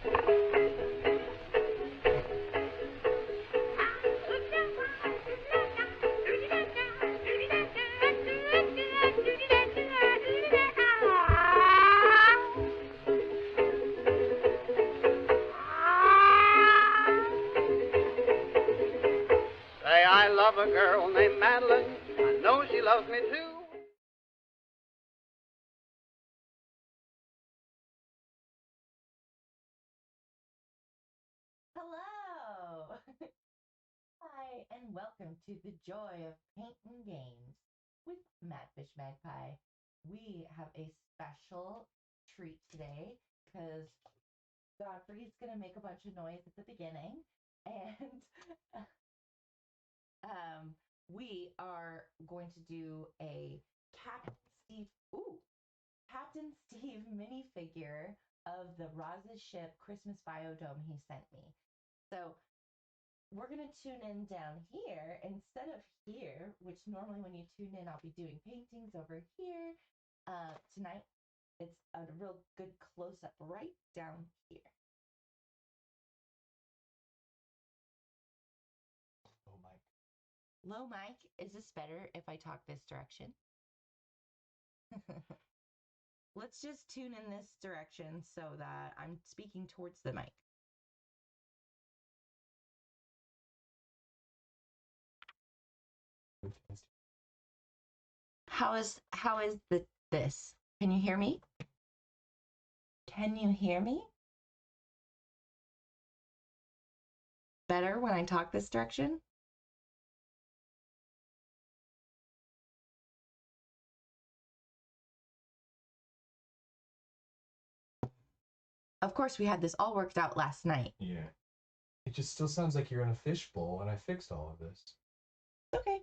I love a girl named Madeline. I know she loves me too. Hello! Hi, and welcome to the joy of painting games with Madfish Magpie. We have a special treat today because Godfrey's going to make a bunch of noise at the beginning, and we are going to do a Captain Steve minifigure of the RAZA ship Christmas biodome he sent me. So we're going to tune in down here instead of here, which normally when you tune in, I'll be doing paintings over here. Tonight, it's a real good close-up right down here. Low mic, is this better if I talk this direction? Let's just tune in this direction so that I'm speaking towards the mic. How is this? Can you hear me? Can you hear me? Better when I talk this direction? Of course, we had this all worked out last night. Yeah. It just still sounds like you're in a fishbowl, and I fixed all of this. Okay.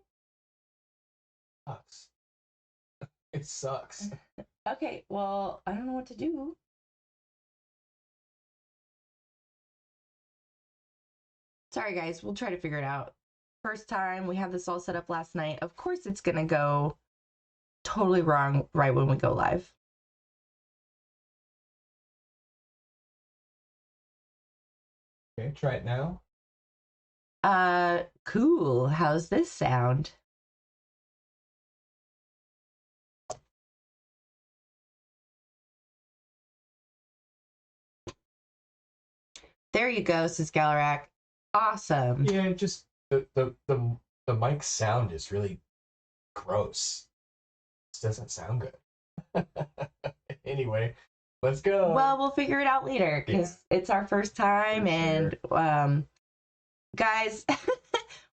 Sucks. It sucks. Okay, well, I don't know what to do. Sorry, guys, we'll try to figure it out. First time, we had this all set up last night. Of course, it's gonna go totally wrong right when we go live. Okay, try it now. Cool. How's this sound? There you go, says Galarak. Awesome. Yeah, just the mic sound is really gross. It doesn't sound good. Anyway, let's go. Well, we'll figure it out later because it's our first time. And guys,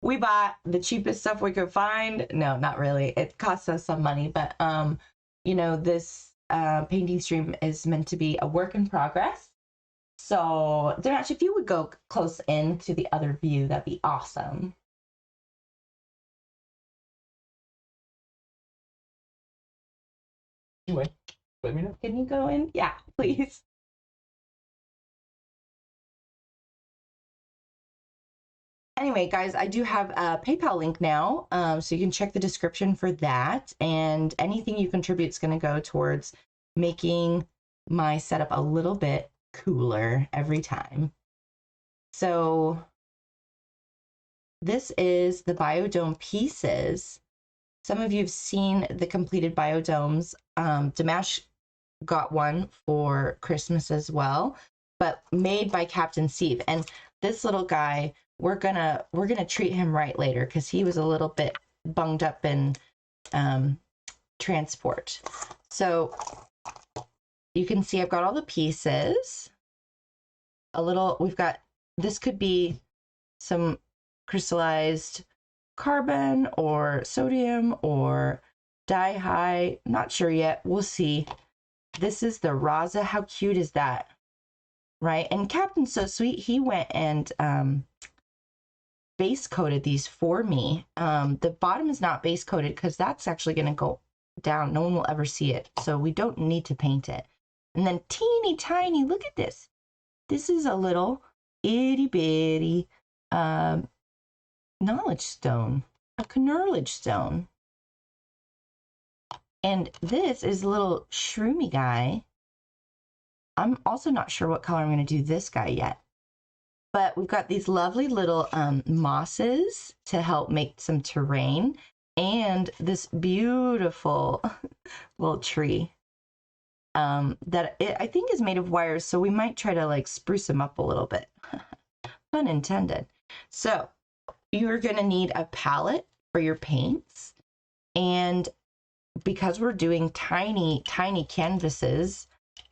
we bought the cheapest stuff we could find. No, not really. It costs us some money, but you know, this painting stream is meant to be a work in progress. So, Dinesh, if you would go close in to the other view, that'd be awesome. Anyway, let me know. Can you go in? Yeah, please. Anyway, guys, I do have a PayPal link now, so you can check the description for that. And anything you contribute is going to go towards making my setup a little bit cooler every time. So this is the biodome pieces. Some of you have seen the completed biodomes. Dimash got one for Christmas as well, but made by Captain Steve. And this little guy, we're gonna treat him right later because he was a little bit bunged up in transport. So you can see I've got all the pieces. We've got, this could be some crystallized carbon or sodium or di-high, not sure yet, we'll see. This is the RAZA. How cute is that? Right? And Captain's so sweet, he went and base coated these for me. The bottom is not base coated because that's actually going to go down. No one will ever see it, so we don't need to paint it. And then teeny tiny, look at this. This is a little itty bitty knowledge stone, a knowledge stone. And this is a little shroomy guy. I'm also not sure what color I'm going to do this guy yet. But we've got these lovely little mosses to help make some terrain, and this beautiful little tree that I think is made of wires, so we might try to like spruce them up a little bit. Pun intended. So you're going to need a palette for your paints, and because we're doing tiny canvases,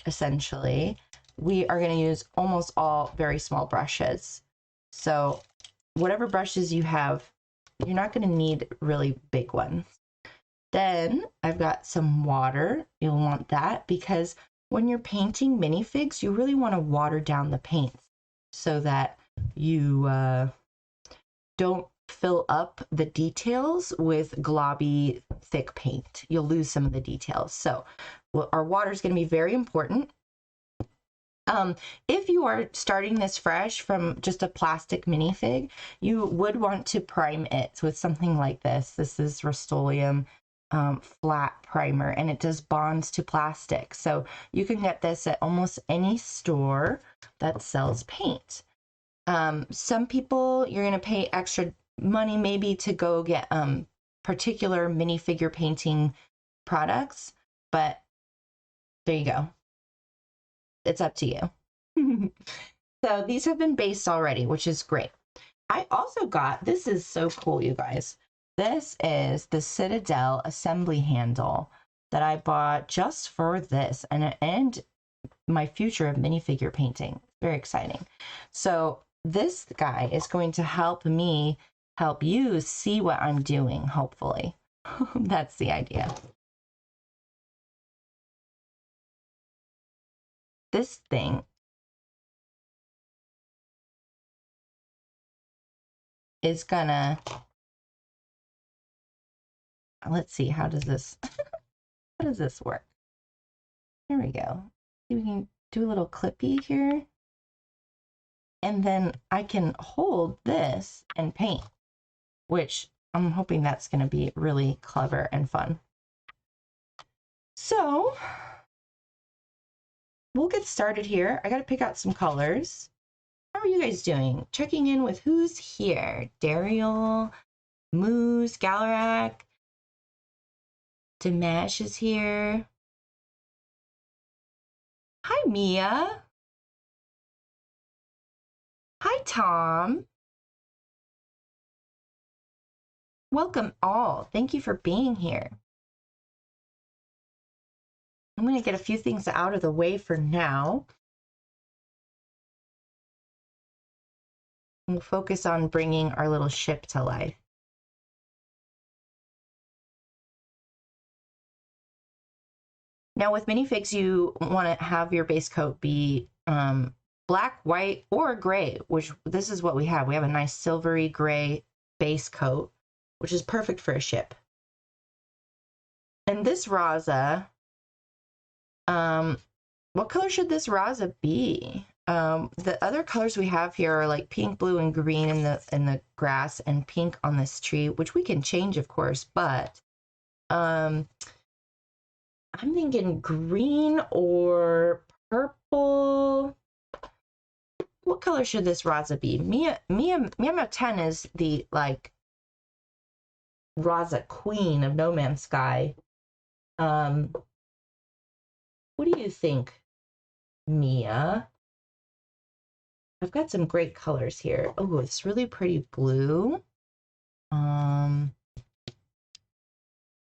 essentially, we are going to use almost all very small brushes. So whatever brushes you have, you're not going to need really big ones. Then I've got some water. You'll want that because when you're painting minifigs, you really want to water down the paints so that you don't fill up the details with globby, thick paint. You'll lose some of the details. So our water is going to be very important. If you are starting this fresh from just a plastic minifig, you would want to prime it with something like this. This is Rust-Oleum flat primer, and it does bonds to plastic. So you can get this at almost any store that sells paint. Some people, you're going to pay extra money maybe to go get particular minifigure painting products, but there you go. It's up to you. So these have been based already, which is great. I also got, this is so cool, you guys. This is the Citadel assembly handle that I bought just for this and my future of minifigure painting. Very exciting. So this guy is going to help me help you see what I'm doing, hopefully. That's the idea. This thing is gonna, let's see, how does this work? There we go. See, we can do a little clippy here. And then I can hold this and paint, which I'm hoping that's gonna be really clever and fun. So we'll get started here. I gotta pick out some colors. How are you guys doing? Checking in with who's here. Dariel, Moose, Galarak, Dimash is here. Hi, Mia. Hi, Tom. Welcome all. Thank you for being here. I'm going to get a few things out of the way for now. We'll focus on bringing our little ship to life. Now with minifigs, you want to have your base coat be black, white, or gray, which this is what we have. We have a nice silvery gray base coat, which is perfect for a ship. And this RAZA, what color should this RAZA be? The other colors we have here are like pink, blue, and green in the grass, and pink on this tree, which we can change, of course, but I'm thinking green or purple. What color should this RAZA be? Mia 10 is the like RAZA queen of No Man's Sky. What do you think, Mia? I've got some great colors here. Oh, it's really pretty blue.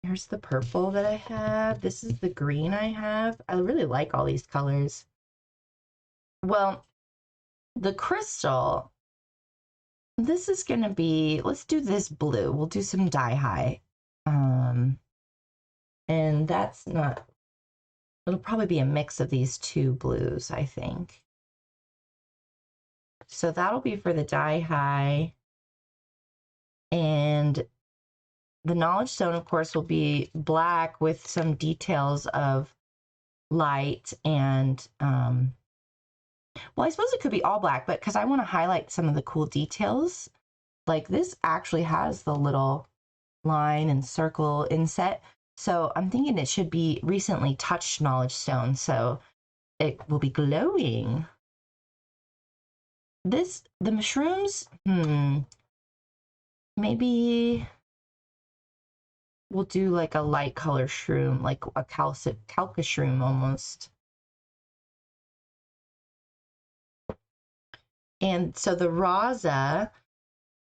Here's the purple that I have. This is the green I have. I really like all these colors. Well, the crystal, this is going to be, let's do this blue. We'll do some dye-high. And that's not, it'll probably be a mix of these two blues, I think. So that'll be for the dye-high. And the knowledge stone, of course, will be black with some details of light and, well, I suppose it could be all black, but because I want to highlight some of the cool details, like this actually has the little line and circle inset. So I'm thinking it should be recently touched knowledge stone. So it will be glowing. The mushrooms, maybe we'll do like a light color shroom, like a calca shroom almost. And so the RAZA,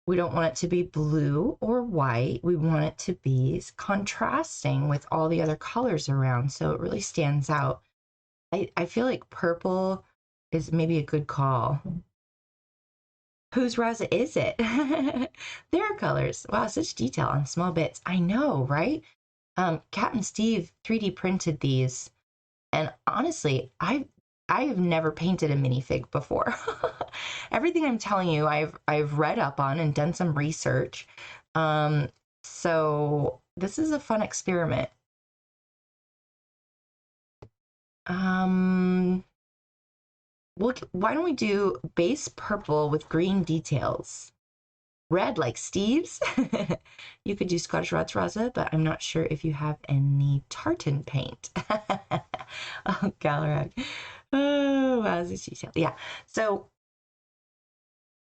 we don't want it to be blue or white. We want it to be contrasting with all the other colors around, so it really stands out. I feel like purple is maybe a good call. Whose RAZA is it? Their colors. Wow, such detail on small bits. I know, right? Captain Steve 3D printed these, and honestly, I've never painted a minifig before. Everything I'm telling you, I've read up on and done some research. So this is a fun experiment. Why don't we do base purple with green details? Red like Steve's. You could do Scottish Reds RAZA, but I'm not sure if you have any tartan paint. Oh, Galarag. Oh, wow, this detail. Yeah, so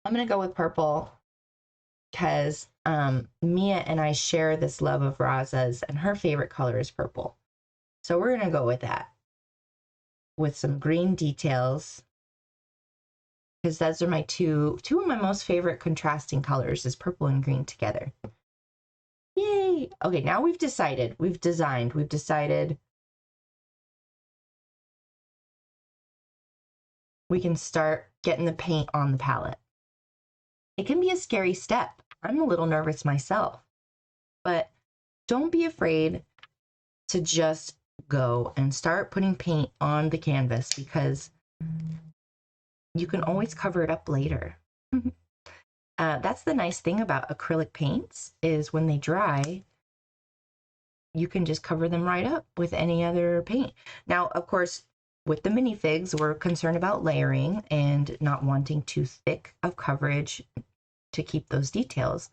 I'm gonna go with purple because Mia and I share this love of RAZAs, and her favorite color is purple. So we're gonna go with that, with some green details, because those are my two of my most favorite contrasting colors, is purple and green together. Yay! Okay, now we've decided, we've decided we can start getting the paint on the palette. It can be a scary step. I'm a little nervous myself, but don't be afraid to just go and start putting paint on the canvas, because you can always cover it up later. That's the nice thing about acrylic paints, is when they dry, you can just cover them right up with any other paint. Now, of course, with the minifigs, we're concerned about layering and not wanting too thick of coverage to keep those details.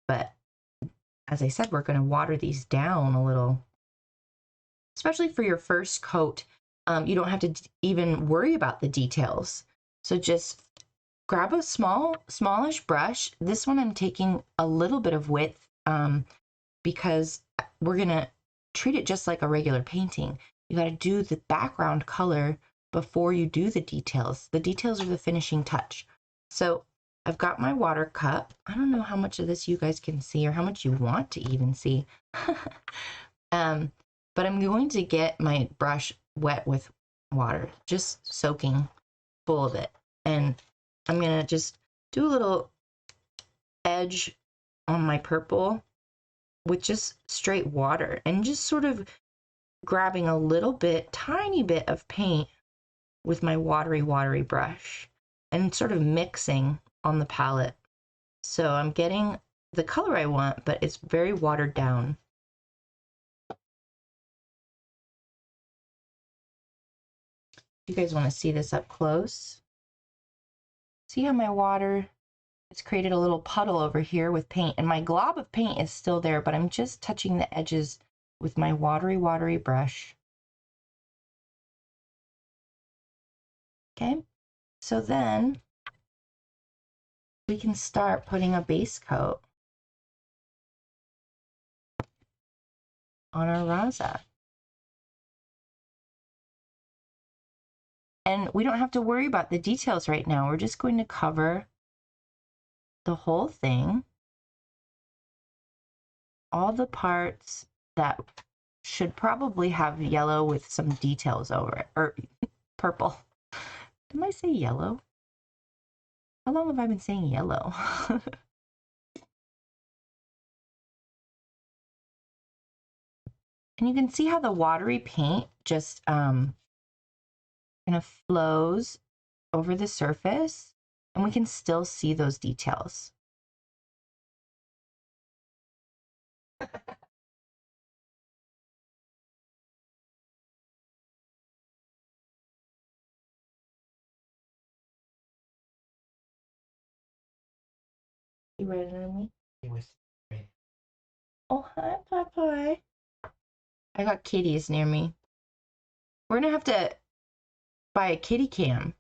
But as I said, we're going to water these down a little, especially for your first coat. You don't have to even worry about the details. So just grab a smallish brush. This one I'm taking a little bit of width because we're going to treat it just like a regular painting. You got to do the background color before you do the details. The details are the finishing touch. So I've got my water cup. I don't know how much of this you guys can see, or how much you want to even see. But I'm going to get my brush wet with water, just soaking full of it. And I'm going to just do a little edge on my purple with just straight water, and just sort of grabbing a little bit, tiny bit of paint with my watery brush, and sort of mixing on the palette. So I'm getting the color I want, but it's very watered down. You guys want to see this up close? See how my water, it's created a little puddle over here with paint, and my glob of paint is still there, but I'm just touching the edges with my watery brush. Okay, so then we can start putting a base coat on our RAZA. And we don't have to worry about the details right now. We're just going to cover the whole thing, all the parts that should probably have yellow with some details over it, or purple. Did I say yellow? How long have I been saying yellow? And you can see how the watery paint just kind of flows over the surface, and we can still see those details. You ready on me? It was great. Oh, hi, Popeye. I got kitties near me. We're gonna have to by a kitty cam.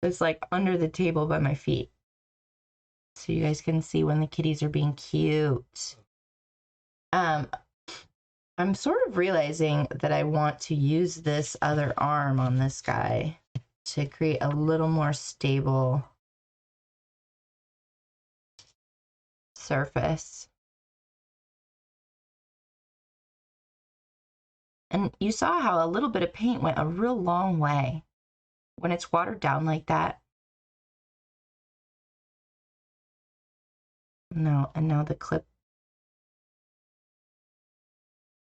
It's like under the table by my feet. So you guys can see when the kitties are being cute. I'm sort of realizing that I want to use this other arm on this guy to create a little more stable surface. And you saw how a little bit of paint went a real long way when it's watered down like that. No, and now the clip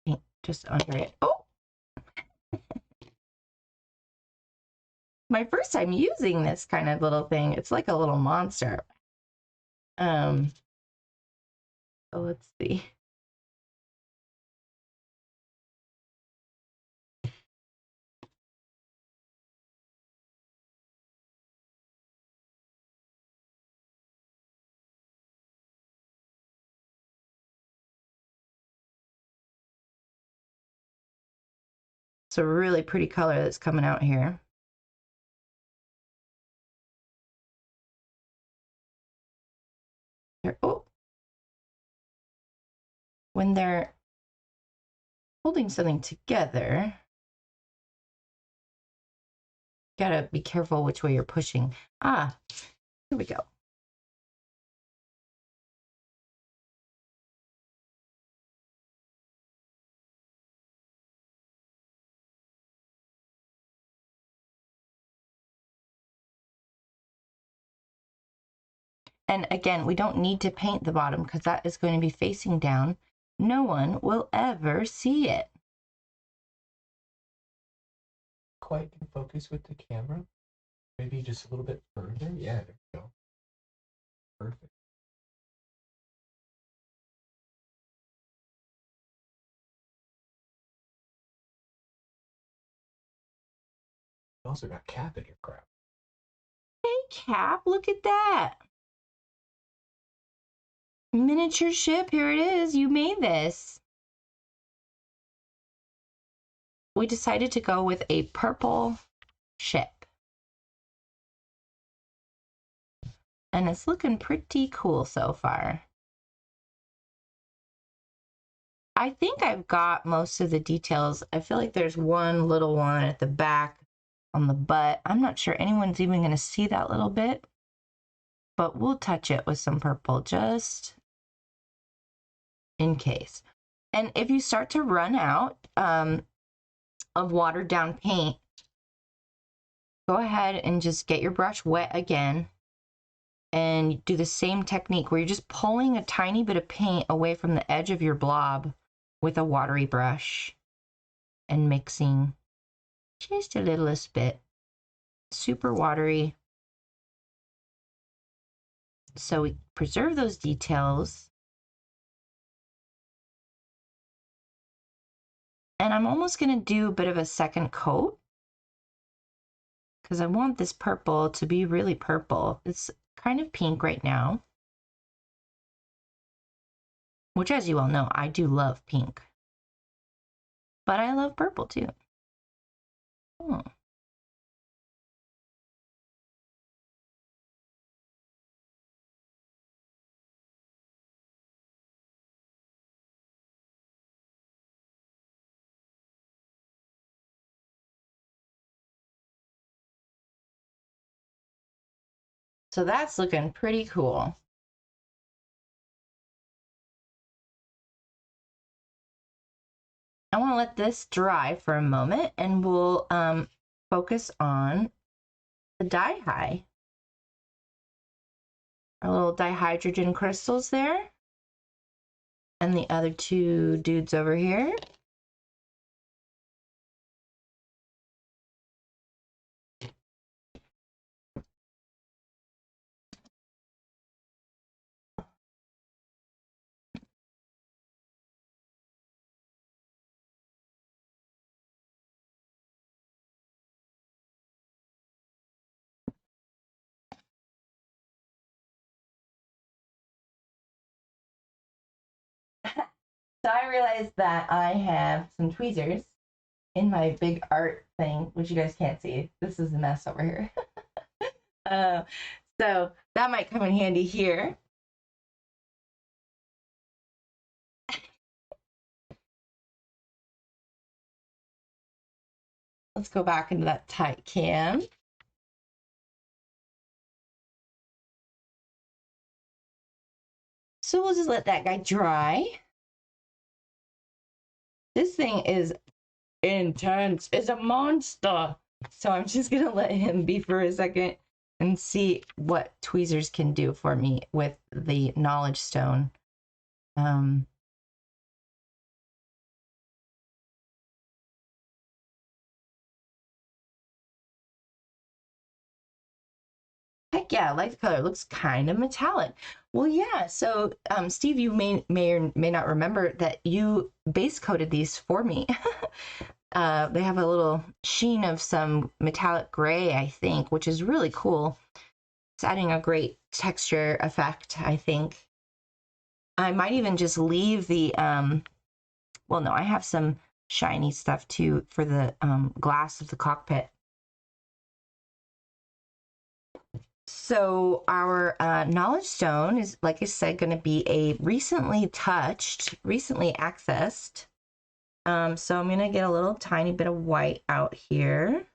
paint just under it. Oh! My first time using this kind of little thing. It's like a little monster. So let's see. It's a really pretty color that's coming out here. Oh, when they're holding something together, gotta be careful which way you're pushing. Ah, here we go. And again, we don't need to paint the bottom because that is going to be facing down. No one will ever see it. Quite in focus with the camera. Maybe just a little bit further. Yeah, there we go. Perfect. You also got Cap in your crap. Hey, Cap, look at that. Miniature ship, here it is. You made this. We decided to go with a purple ship. And it's looking pretty cool so far. I think I've got most of the details. I feel like there's one little one at the back on the butt. I'm not sure anyone's even going to see that little bit, but we'll touch it with some purple just in case. And if you start to run out of watered down paint, go ahead and just get your brush wet again and do the same technique where you're just pulling a tiny bit of paint away from the edge of your blob with a watery brush and mixing just a littlest bit. Super watery. So we preserve those details. And I'm almost going to do a bit of a second coat because I want this purple to be really purple. It's kind of pink right now, which, as you all know, I do love pink, but I love purple too. Oh. So that's looking pretty cool. I want to let this dry for a moment and we'll focus on the dihigh. Our little dihydrogen crystals there. And the other two dudes over here. So I realized that I have some tweezers in my big art thing, which you guys can't see. This is a mess over here. uh, so that might come in handy here. Let's go back into that tight cam. So we'll just let that guy dry. This thing is intense. It's a monster. So I'm just gonna let him be for a second and see what tweezers can do for me with the knowledge stone. Heck yeah, I like the color. It looks kind of metallic. Well, yeah. So, Steve, you may or may not remember that you base coated these for me. They have a little sheen of some metallic gray, I think, which is really cool. It's adding a great texture effect, I think. I might even just leave the, well, no, I have some shiny stuff too for the glass of the cockpit. So our knowledge stone is, like I said, going to be a recently touched, recently accessed. So I'm going to get a little tiny bit of white out here.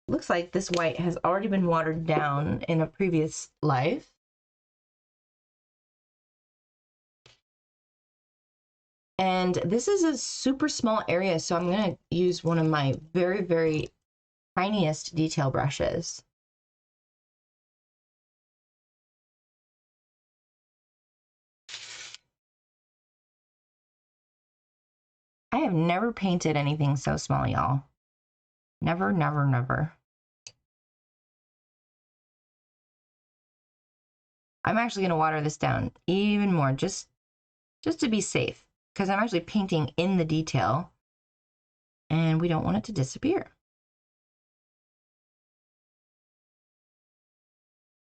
Looks like this white has already been watered down in a previous life. And this is a super small area, so I'm going to use one of my very, very tiniest detail brushes. I have never painted anything so small, y'all. Never, never, never. I'm actually going to water this down even more, just to be safe, because I'm actually painting in the detail and we don't want it to disappear.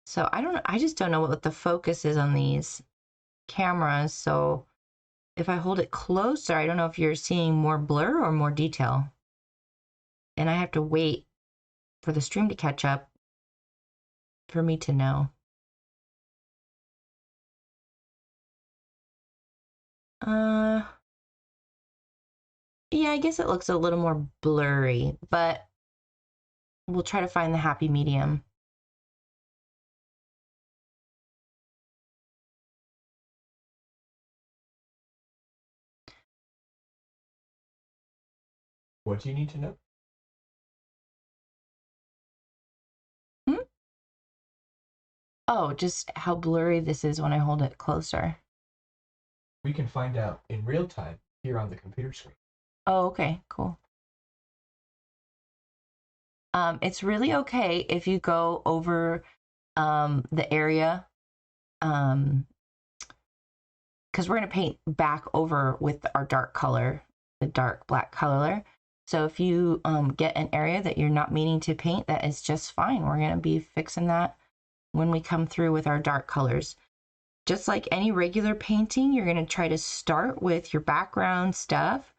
So I just don't know what the focus is on these cameras. So if I hold it closer, I don't know if you're seeing more blur or more detail. And I have to wait for the stream to catch up for me to know. Yeah, I guess it looks a little more blurry, but we'll try to find the happy medium. What do you need to know? Oh, just how blurry this is when I hold it closer. We can find out in real time here on the computer screen. Oh, okay, cool. It's really okay if you go over the area, because we're going to paint back over with our dark color, the dark black color. So if you get an area that you're not meaning to paint, that is just fine. We're going to be fixing that when we come through with our dark colors. Just like any regular painting, you're going to try to start with your background stuff,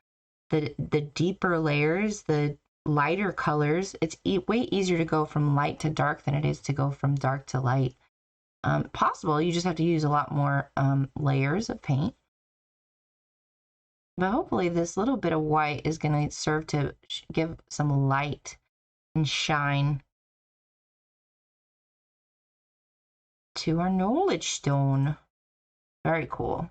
the deeper layers, the lighter colors. It's way easier to go from light to dark than it is to go from dark to light. Possible, you just have to use a lot more layers of paint. But hopefully this little bit of white is going to serve to give some light and shine to our knowledge stone. Very cool.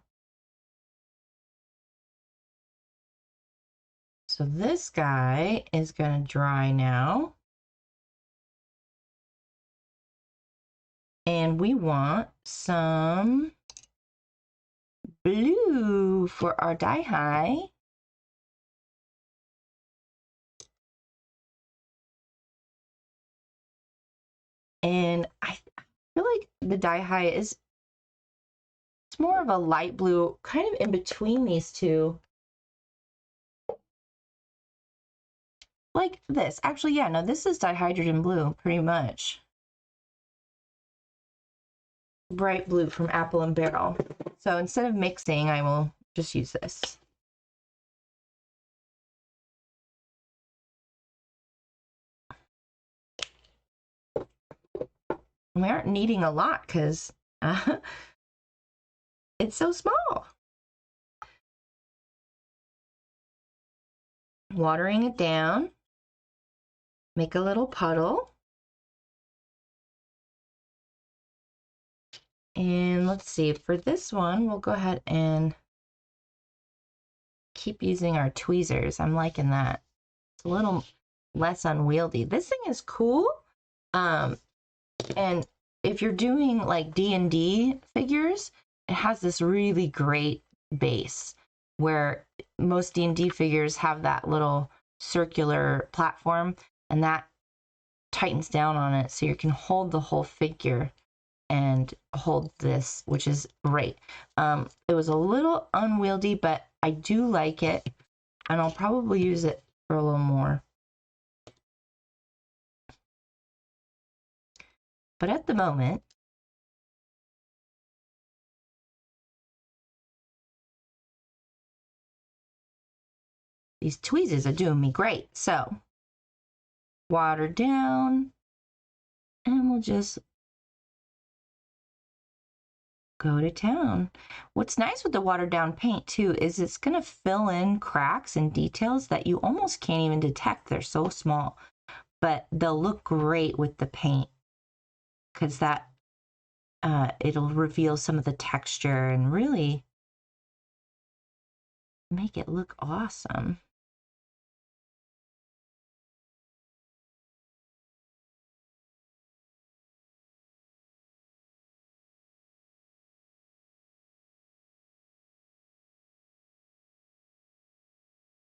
So this guy is going to dry now. And we want some blue for our die high. And I feel like the die high is, it's more of a light blue, kind of in between these two. Like this. Actually, yeah, no, this is dihydrogen blue, pretty much. Bright blue from Apple and Barrel. So instead of mixing, I will just use this. we aren't needing a lot because it's so small. Watering it down. Make a little puddle. And let's see, for this one, we'll go ahead and keep using our tweezers. I'm liking that. It's a little less unwieldy. This thing is cool. And if you're doing like D&D figures, it has this really great base where most D&D figures have that little circular platform, and that tightens down on it so you can hold the whole figure and hold this, which is great. It was a little unwieldy, but I do like it, and I'll probably use it for a little more. But at the moment, these tweezers are doing me great. So, water down, and we'll just go to town. What's nice with the watered down paint too is it's going to fill in cracks and details that you almost can't even detect. They're so small, but they'll look great with the paint because that it'll reveal some of the texture and really make it look awesome.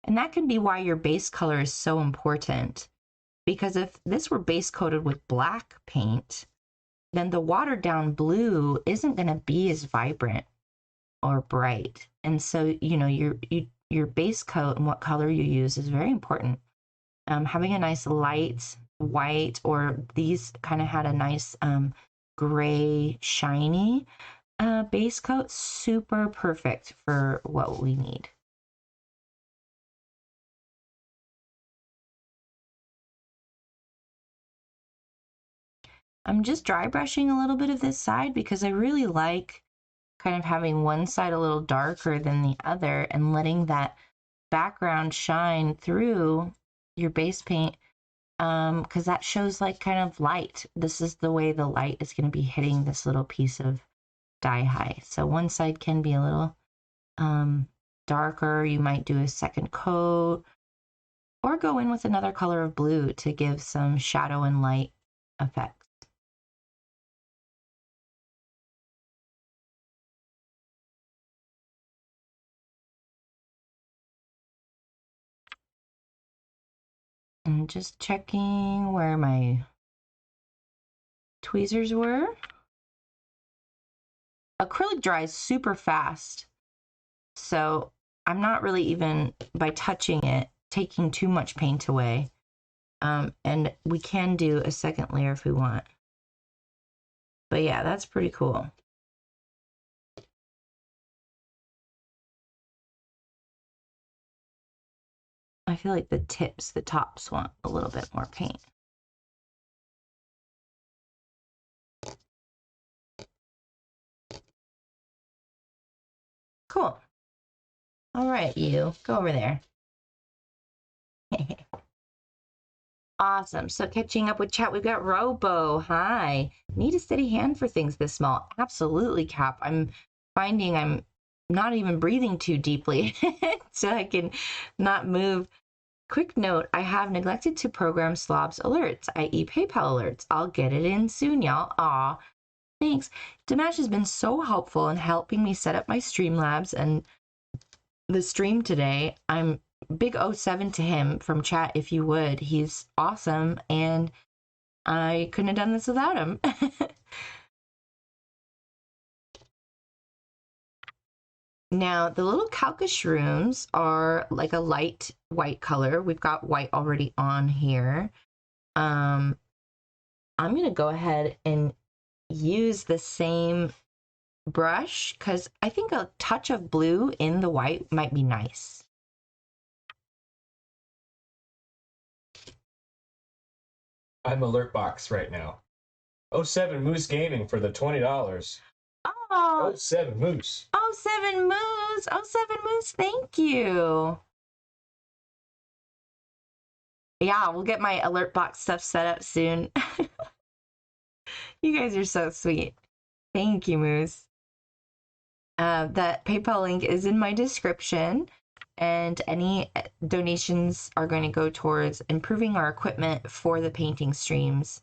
And that can be why your base color is so important, because if this were base coated with black paint, then the watered down blue isn't going to be as vibrant or bright. And so, you know, your base coat and what color you use is very important. Having a nice light white, or these kind of had a nice gray shiny base coat, super perfect for what we need. I'm just dry brushing a little bit of this side because I really like kind of having one side a little darker than the other and letting that background shine through your base paint, because that shows like kind of light. This is the way the light is going to be hitting this little piece of die high. So one side can be a little darker. You might do a second coat or go in with another color of blue to give some shadow and light effect. And just checking where my tweezers were. Acrylic dries super fast, so I'm not really even, by touching it, taking too much paint away. And we can do a second layer if we want. But yeah, that's pretty cool. I feel like the tops want a little bit more paint. Cool. All right, you go over there. Awesome. So catching up with chat, we've got Robo. Hi. Need a steady hand for things this small. Absolutely, Cap. I'm finding I'm not even breathing too deeply so I can not move. Quick note, I have neglected to program Slob's alerts, i.e. PayPal alerts. I'll get it in soon, y'all. Aw, thanks. Dimash has been so helpful in helping me set up my Streamlabs and the stream today. I'm big 07 to him from chat, if you would. He's awesome, and I couldn't have done this without him. Now, the little Calca shrooms are like a light white color. We've got white already on here. I'm going to go ahead and use the same brush because I think a touch of blue in the white might be nice. I'm alert box right now. 07 Moose Gaming for the $20. Oh, 07 Moose. 07 Moose. 07 Moose, thank you. Yeah, we'll get my alert box stuff set up soon. You guys are so sweet. Thank you, Moose. That PayPal link is in my description, and any donations are going to go towards improving our equipment for the painting streams,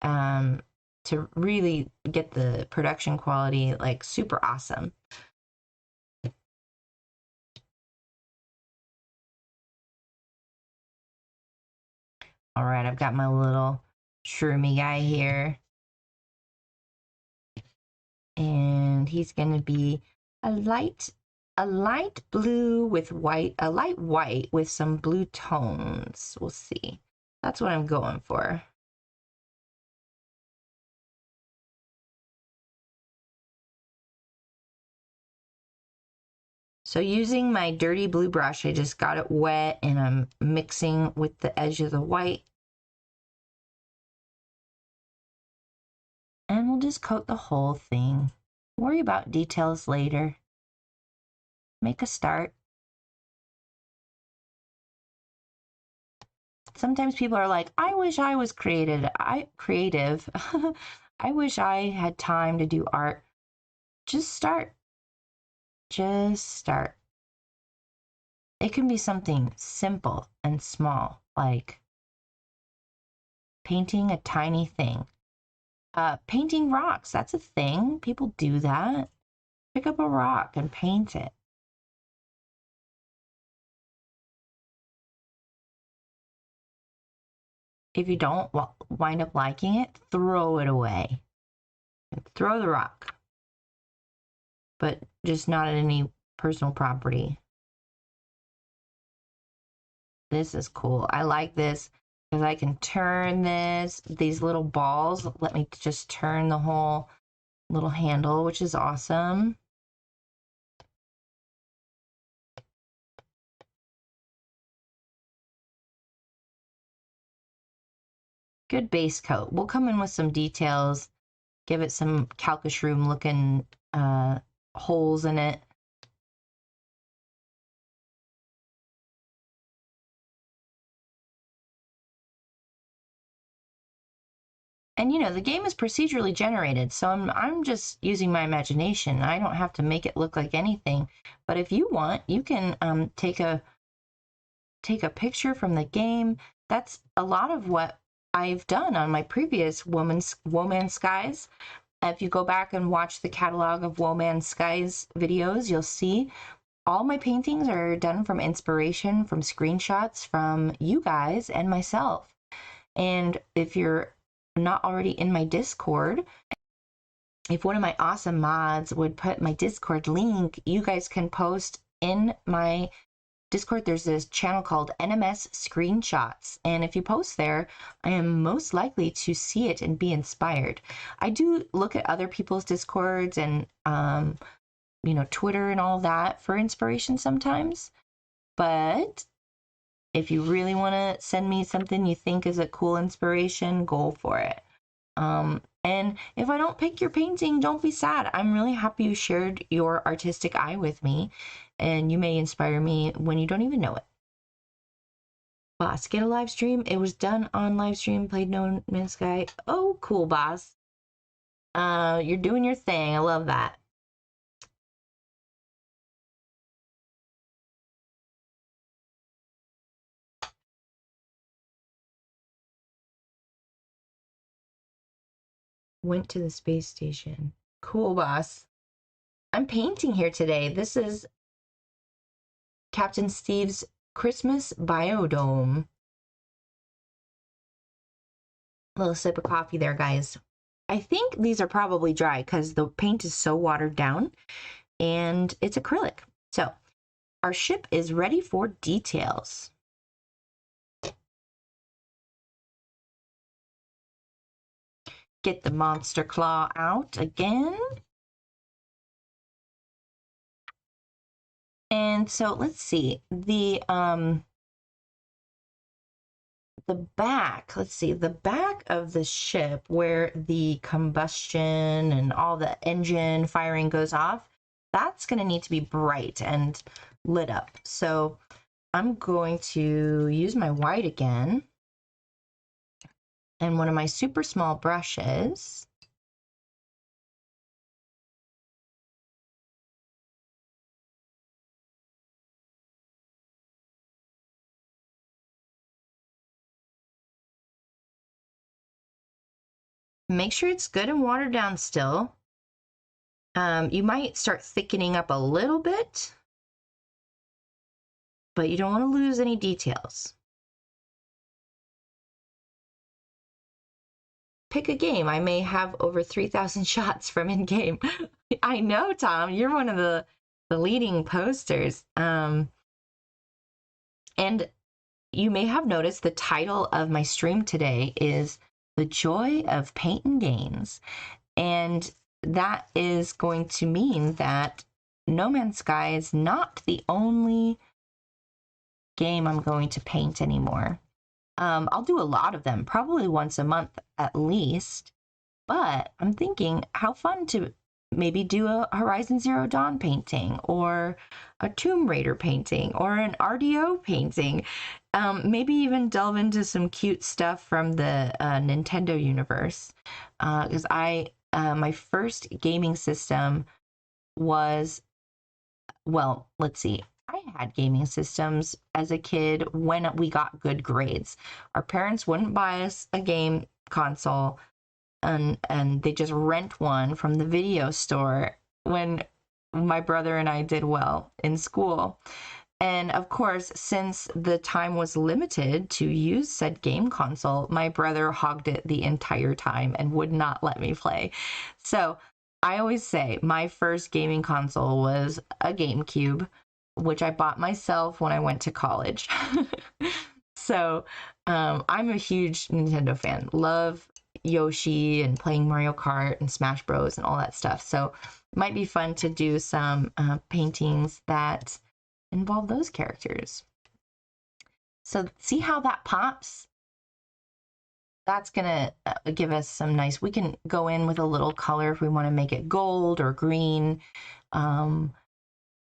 to really get the production quality like super awesome. All right, I've got my little shroomy guy here, and he's going to be a light blue with white, a light white with some blue tones. We'll see. That's what I'm going for. So using my dirty blue brush, I just got it wet and I'm mixing with the edge of the white. And we'll just coat the whole thing. Worry about details later. Make a start. Sometimes people are like, I wish I was creative. I wish I had time to do art. Just start. Just start. It can be something simple and small, like painting a tiny thing. Painting rocks, that's a thing. People do that. Pick up a rock and paint it. If you don't wind up liking it, throw it away. Throw the rock. But just not at any personal property. This is cool. I like this because I can turn these little balls. Let me just turn the whole little handle, which is awesome. Good base coat. We'll come in with some details, give it some calcashroom looking holes in it. And you know, the game is procedurally generated, so I'm just using my imagination. I don't have to make it look like anything. But if you want, you can take a picture from the game. That's a lot of what I've done on my previous Woman Skies. If you go back and watch the catalog of Woman Skies videos, you'll see all my paintings are done from inspiration, from screenshots from you guys and myself. And if you're not already in my Discord, if one of my awesome mods would put my Discord link, you guys can post in my Discord. There's this channel called NMS Screenshots, and if you post there, I am most likely to see it and be inspired. I do look at other people's Discords and you know, Twitter and all that for inspiration sometimes, but if you really want to send me something you think is a cool inspiration, go for it. And if I don't pick your painting, don't be sad. I'm really happy you shared your artistic eye with me, and you may inspire me when you don't even know it. Boss, get a live stream. It was done on live stream, played No Man's Sky. Oh, cool, boss. You're doing your thing. I love that. Went to the space station. Cool, boss. I'm painting here today. This is Captain Steve's Christmas biodome. A little sip of coffee there, guys. I think these are probably dry because the paint is so watered down and it's acrylic. So our ship is ready for details. Get the monster claw out again. And so let's see, the the back, let's see, the back of the ship where the combustion and all the engine firing goes off, that's going to need to be bright and lit up. So I'm going to use my white again and one of my super small brushes. Make sure it's good and watered down still. You might start thickening up a little bit, but you don't want to lose any details. Pick a game. I may have over 3,000 shots from in-game. I know, Tom, you're one of the leading posters. And you may have noticed the title of my stream today is The Joy of Painting Games. And that is going to mean that No Man's Sky is not the only game I'm going to paint anymore. I'll do a lot of them, probably once a month at least, but I'm thinking how fun to maybe do a Horizon Zero Dawn painting or a Tomb Raider painting or an RDO painting. Maybe even delve into some cute stuff from the Nintendo universe, because my first gaming system was, well, let's see. I had gaming systems as a kid when we got good grades. Our parents wouldn't buy us a game console, and they just rent one from the video store when my brother and I did well in school. And of course, since the time was limited to use said game console, my brother hogged it the entire time and would not let me play. So I always say my first gaming console was a GameCube, which I bought myself when I went to college. So I'm a huge Nintendo fan. Love Yoshi and playing Mario Kart and Smash Bros and all that stuff. So it might be fun to do some paintings that involve those characters. So see how that pops? That's gonna give us some nice, we can go in with a little color if we want to make it gold or green.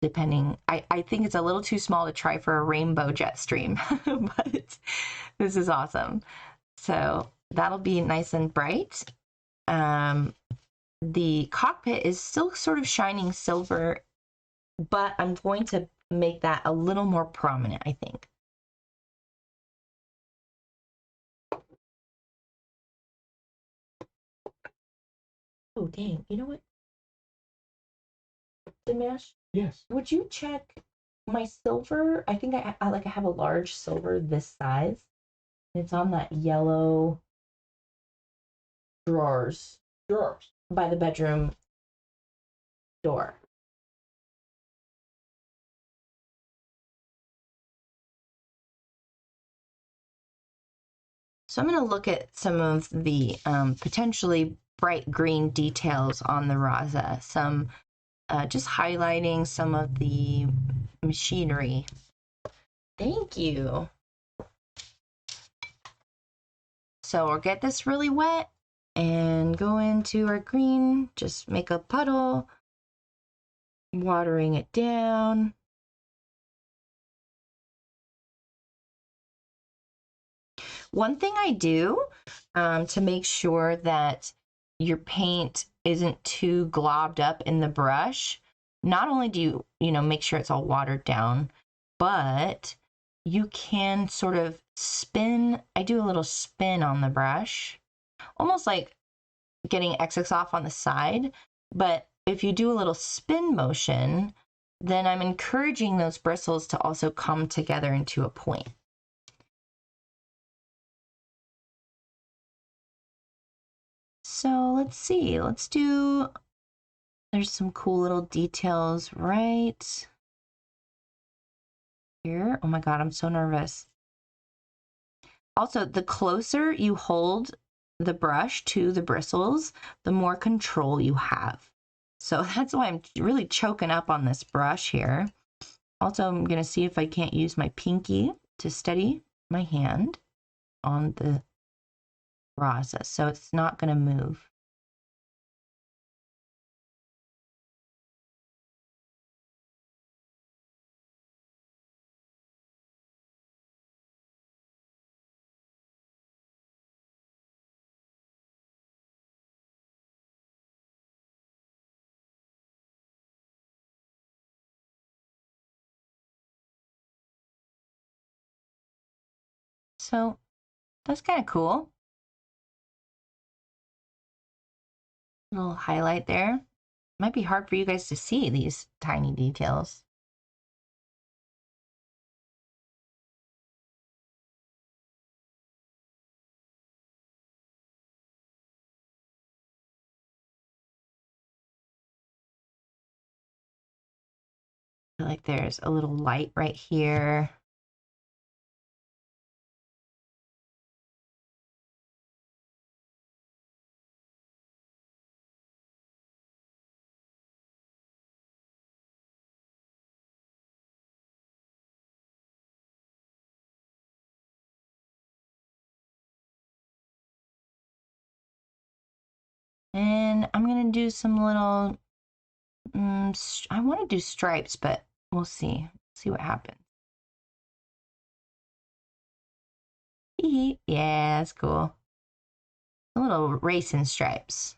Depending, I think it's a little too small to try for a rainbow jet stream, but this is awesome. So that'll be nice and bright. The cockpit is still sort of shining silver, but I'm going to make that a little more prominent, I think. Oh, dang. You know what? Dinesh? Yes. Would you check my silver? I think I have a large silver this size. It's on that yellow drawers by the bedroom door. So I'm going to look at some of the potentially bright green details on the RAZA. Some just highlighting some of the machinery. Thank you. So we'll get this really wet and go into our green, just make a puddle, watering it down. One thing I do to make sure that your paint isn't too globbed up in the brush, not only do you make sure it's all watered down, but you can sort of spin. I do a little spin on the brush, almost like getting excess off on the side. But if you do a little spin motion, then I'm encouraging those bristles to also come together into a point. So let's see, there's some cool little details right here. Oh my God, I'm so nervous. Also, the closer you hold the brush to the bristles, the more control you have. So that's why I'm really choking up on this brush here. Also, I'm gonna see if I can't use my pinky to steady my hand. on the RAZA, so it's not going to move. So that's kind of cool. Little highlight there. Might be hard for you guys to see these tiny details. I feel like there's a little light right here. And I'm going to do some little, I want to do stripes, but we'll see. See what happens. Yeah, that's cool. A little racing stripes.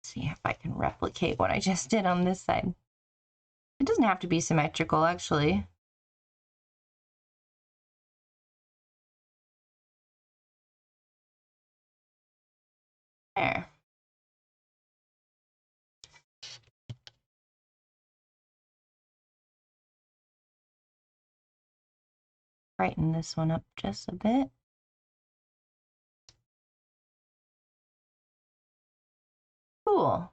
See if I can replicate what I just did on this side. It doesn't have to be symmetrical, actually. There. Brighten this one up just a bit. Cool.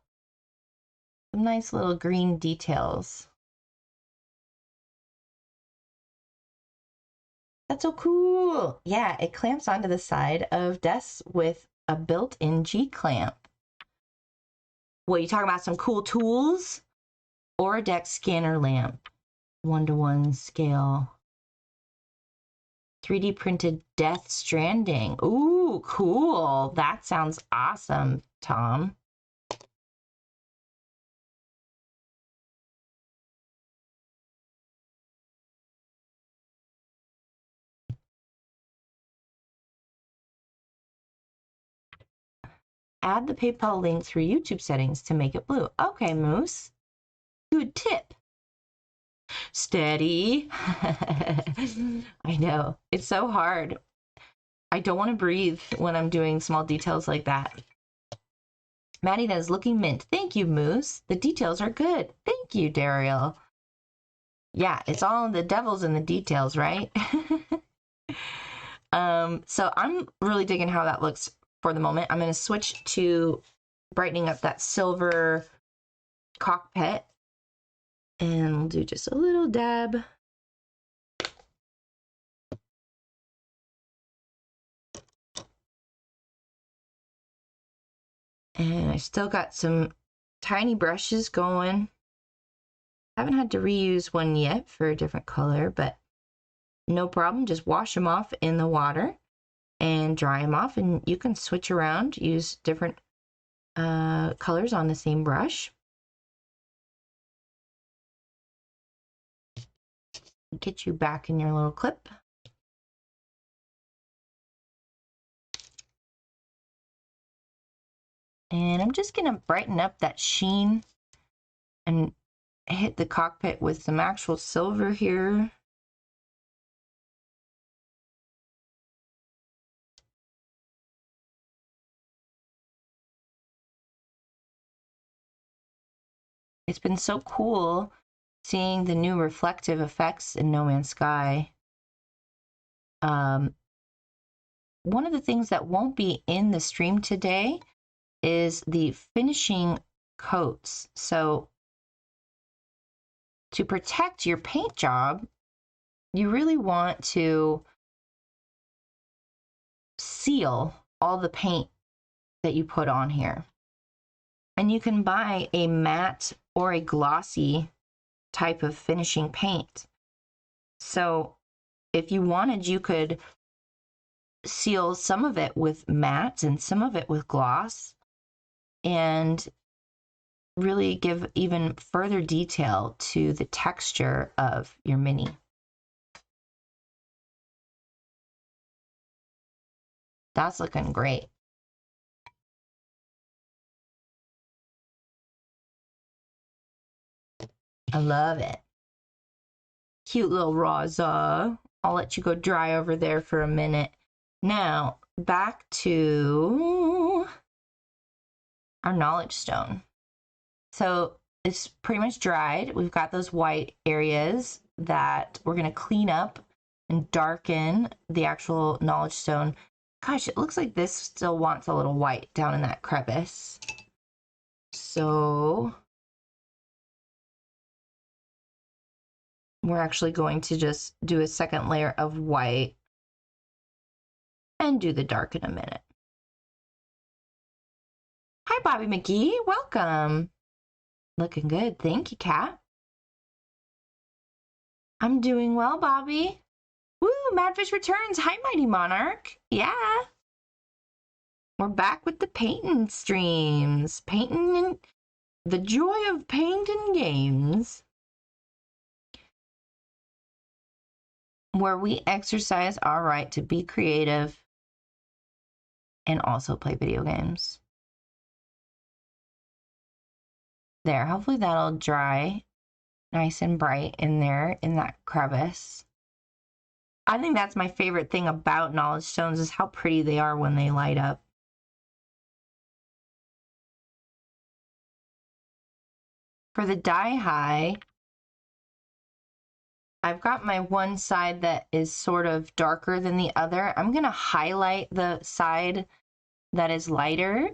Some nice little green details. That's so cool. Yeah, it clamps onto the side of desks with a built-in G-clamp. What, you talking about some cool tools? Or a deck scanner lamp. 1:1 scale. 3D printed Death Stranding. Ooh, cool. That sounds awesome, Tom. Add the PayPal link through YouTube settings to make it blue. Okay, Moose. Good tip. Steady. I know. It's so hard. I don't want to breathe when I'm doing small details like that. Maddie is looking mint. Thank you, Moose. The details are good. Thank you, Daryl. Yeah, it's all the devil's in the details, right? So I'm really digging how that looks for the moment. I'm going to switch to brightening up that silver cockpit. And we'll do just a little dab. And I still got some tiny brushes going. Haven't had to reuse one yet for a different color, but no problem. Just wash them off in the water and dry them off. And you can switch around, use different colors on the same brush. Get you back in your little clip. And I'm just going to brighten up that sheen and hit the cockpit with some actual silver here. It's been so cool seeing the new reflective effects in No Man's Sky. One of the things that won't be in the stream today is the finishing coats. So to protect your paint job, you really want to seal all the paint that you put on here. And you can buy a matte or a glossy type of finishing paint. So if you wanted, you could seal some of it with matte and some of it with gloss and really give even further detail to the texture of your mini. That's looking great. I love it. Cute little RAZA. I'll let you go dry over there for a minute. Now, back to our knowledge stone. So it's pretty much dried. We've got those white areas that we're going to clean up and darken the actual knowledge stone. Gosh, it looks like this still wants a little white down in that crevice. So we're actually going to just do a second layer of white and do the dark in a minute. Hi, Bobby McGee. Welcome. Looking good. Thank you, Kat. I'm doing well, Bobby. Woo, Madfish returns. Hi, Mighty Monarch. Yeah. We're back with the painting streams. Painting and the joy of painting games. Where we exercise our right to be creative and also play video games. There, hopefully that'll dry nice and bright in there in that crevice. I think that's my favorite thing about knowledge stones is how pretty they are when they light up. For the die high, I've got my one side that is sort of darker than the other. I'm going to highlight the side that is lighter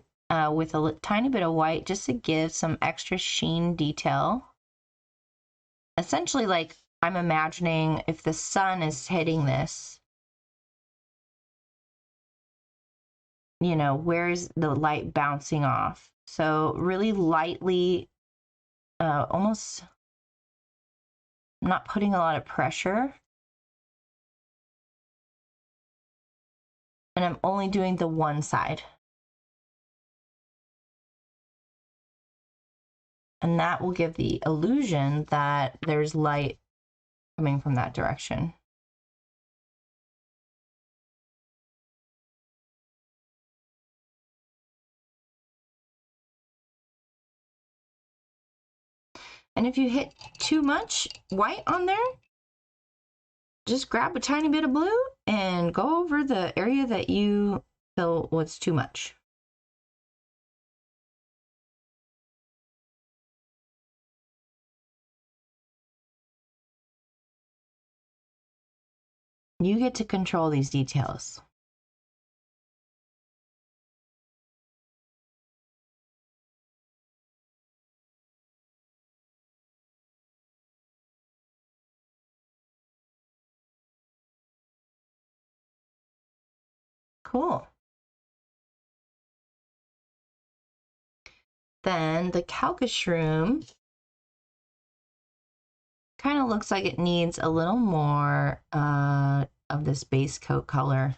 with a tiny bit of white just to give some extra sheen detail. Essentially, like I'm imagining if the sun is hitting this, you know, where's the light bouncing off? So really lightly, almost not putting a lot of pressure. And I'm only doing the one side. And that will give the illusion that there's light coming from that direction. And if you hit too much white on there, just grab a tiny bit of blue and go over the area that you feel was too much. You get to control these details. Cool. Then the Calca shroom kind of looks like it needs a little more of this base coat color.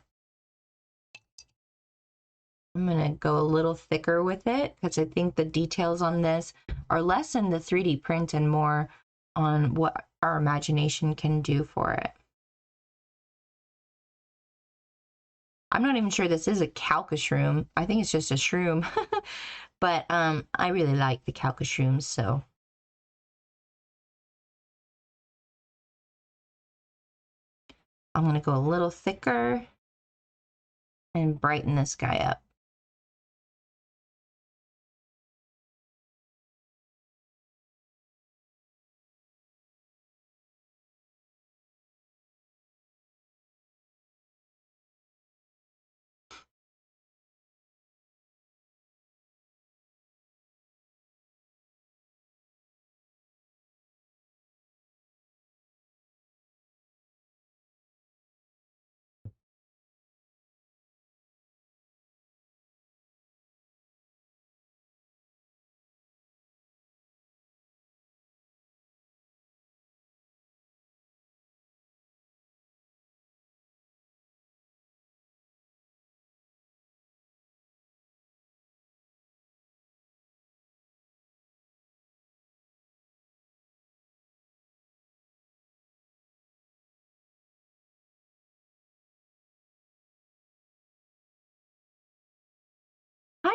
I'm going to go a little thicker with it because I think the details on this are less in the 3D print and more on what our imagination can do for it. I'm not even sure this is a Calca shroom. I think it's just a shroom. But I really like the Calca shrooms, so. I'm going to go a little thicker and brighten this guy up.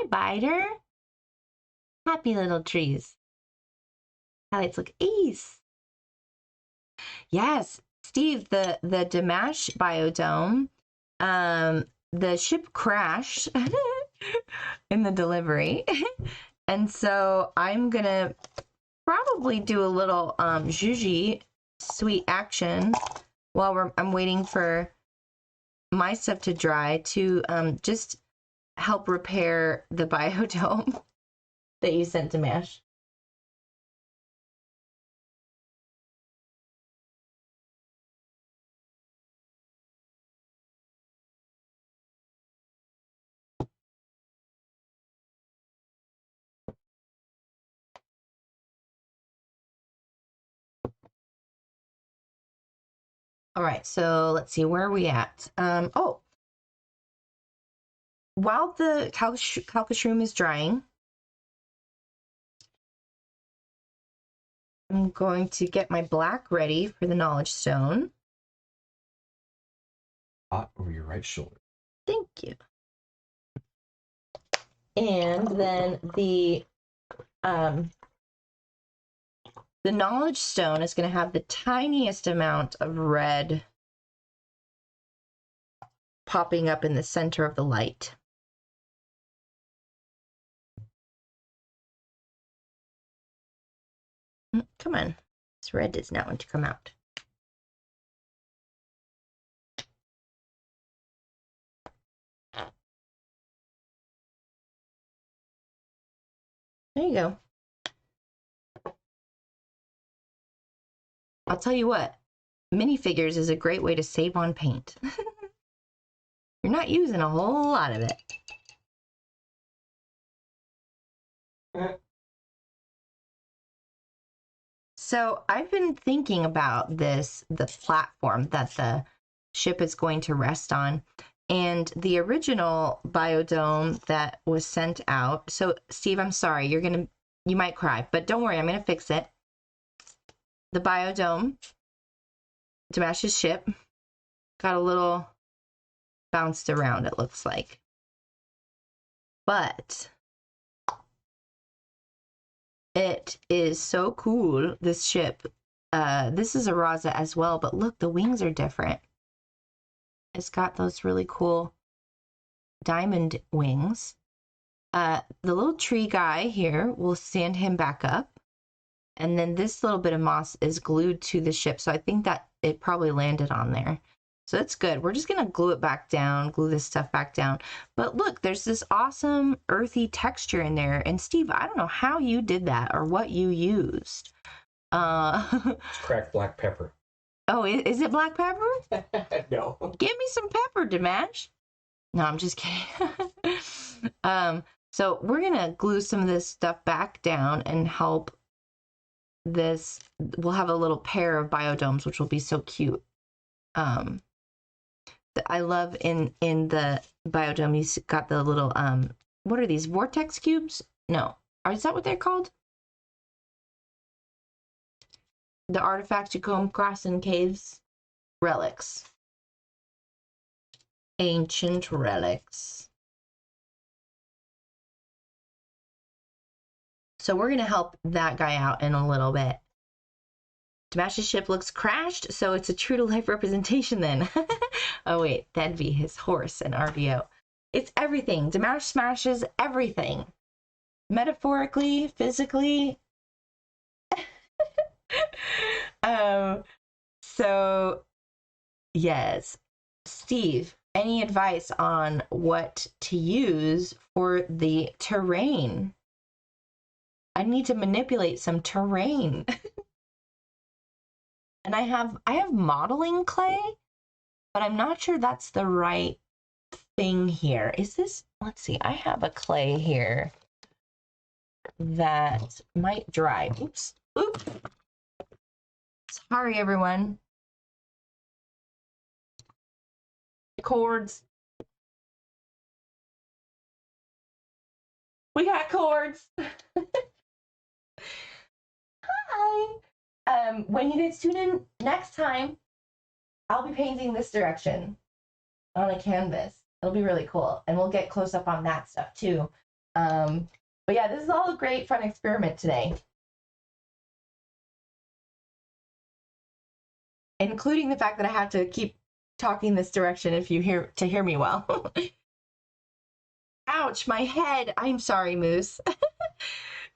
Hi, Biter. Happy little trees. Highlights look ace. Yes, Steve, the Dimash biodome, the ship crashed in the delivery. And so I'm gonna probably do a little Juji sweet action while I'm waiting for my stuff to dry to just help repair the biodome that you sent to Mash. All right, so let's see, where are we at? Oh, while the calcashroom is drying, I'm going to get my black ready for the knowledge stone. Hot over your right shoulder. Thank you. And then the knowledge stone is going to have the tiniest amount of red popping up in the center of the light. Come on, this red does not want to come out. There you go. I'll tell you what, minifigures is a great way to save on paint. You're not using a whole lot of it. So I've been thinking about this, the platform that the ship is going to rest on. And the original biodome that was sent out. So Steve, I'm sorry, you might cry, but don't worry, I'm gonna fix it. The biodome, Dimash's ship, got a little bounced around, it looks like. But it is so cool, this ship. This is a RAZA as well, but look, the wings are different. It's got those really cool diamond wings. The little tree guy here, we'll stand him back up. And then this little bit of moss is glued to the ship. So I think that it probably landed on there. So that's good. We're just going to glue it back down, glue this stuff back down. But look, there's this awesome earthy texture in there. And Steve, I don't know how you did that or what you used. It's cracked black pepper. Oh, is it black pepper? No. Give me some pepper, Dimash. No, I'm just kidding. So we're going to glue some of this stuff back down and help this. We'll have a little pair of biodomes, which will be so cute. I love in the biodome, you got the little, what are these, vortex cubes? No. Is that what they're called? The artifacts you come across in caves? Relics. Ancient relics. So we're going to help that guy out in a little bit. Dimash's ship looks crashed, so it's a true-to-life representation then. Oh wait, that'd be his horse and RVO. It's everything. Dimash smashes everything. Metaphorically, physically. So, yes. Steve, any advice on what to use for the terrain? I need to manipulate some terrain. And I have modeling clay, but I'm not sure that's the right thing here. Is this, let's see, I have a clay here that might dry. Oops. Oops. Sorry, everyone. Cords. We got cords. Hi. When you guys tune in next time, I'll be painting this direction on a canvas. It'll be really cool. And we'll get close up on that stuff too. But yeah, this is all a great fun experiment today. Including the fact that I have to keep talking this direction if you hear me well. Ouch, my head. I'm sorry, Moose.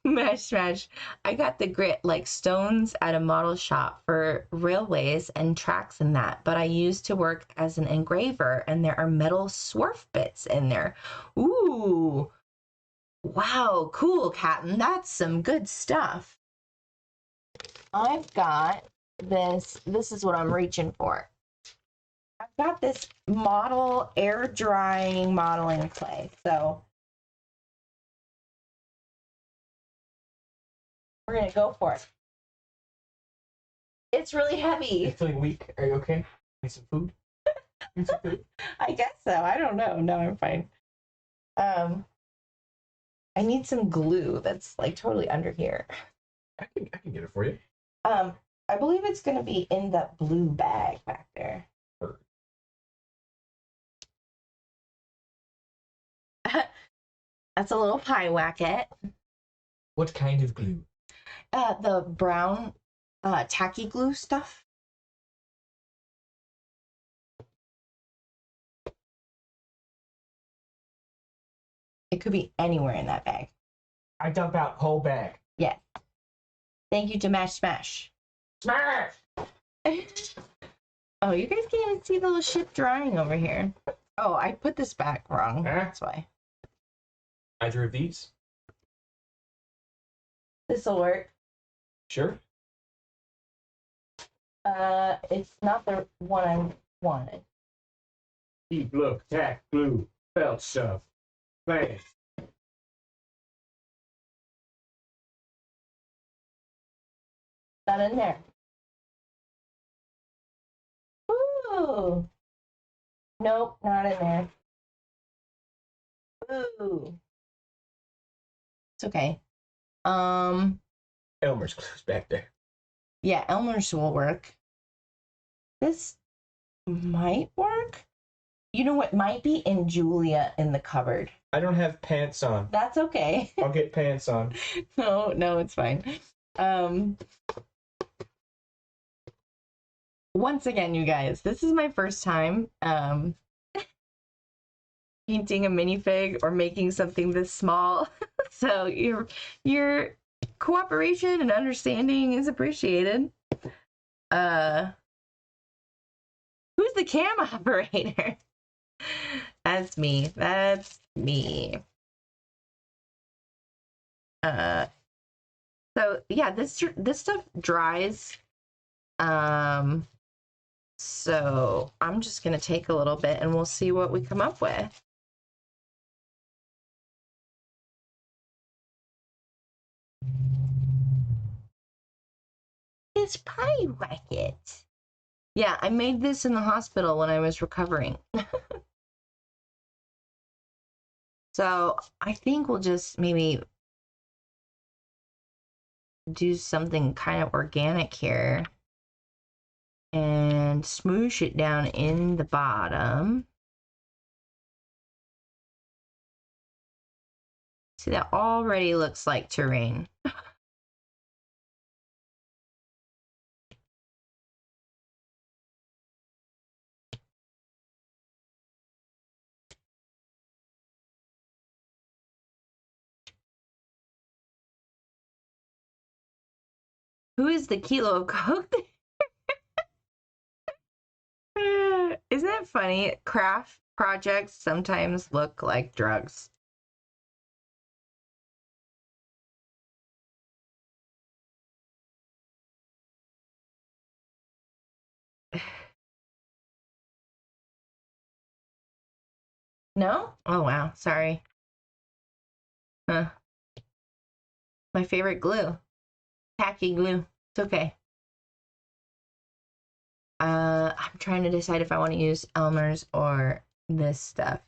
Mash smash. I got the grit like stones at a model shop for railways and tracks and that, but I used to work as an engraver and there are metal swarf bits in there. Ooh. Wow, cool, Captain. That's some good stuff. I've got this. This is what I'm reaching for. I've got this model air drying modeling clay. So we're going to go for it. It's really heavy. You're feeling weak. Are you okay? Need some food? Need some food? I guess so. I don't know. No, I'm fine. I need some glue that's like totally under here. I can get it for you. I believe it's going to be in that blue bag back there. That's a little pie wacket. What kind of glue? The brown tacky glue stuff. It could be anywhere in that bag. I dump out whole bag. Yes. Thank you to Mash Smash. Smash! Oh, you guys can't even see the little ship drying over here. Oh, I put this back wrong. Huh? That's why. Either of these? This'll work. Sure. It's not the one I wanted. Deep look, tack, glue, felt stuff. Bang. Not in there. Ooh. Nope, not in there. Ooh. It's okay. Elmer's glue's back there. Yeah, Elmer's will work. This might work. You know what might be in Julia in the cupboard. I don't have pants on. That's okay. I'll get pants on. No, it's fine. Once again, you guys, this is my first time painting a minifig or making something this small. So your cooperation and understanding is appreciated. Who's the cam operator? That's me. That's me. So yeah, this stuff dries. So I'm just gonna take a little bit and we'll see what we come up with. It's pie wacket. Yeah, I made this in the hospital when I was recovering. So I think we'll just maybe do something kind of organic here and smoosh it down in the bottom. See, that already looks like terrain. Who is the kilo of coke? Isn't that funny? Craft projects sometimes look like drugs. No? Oh, wow. Sorry. Huh. My favorite glue. Tacky glue. It's okay. I'm trying to decide if I want to use Elmer's or this stuff.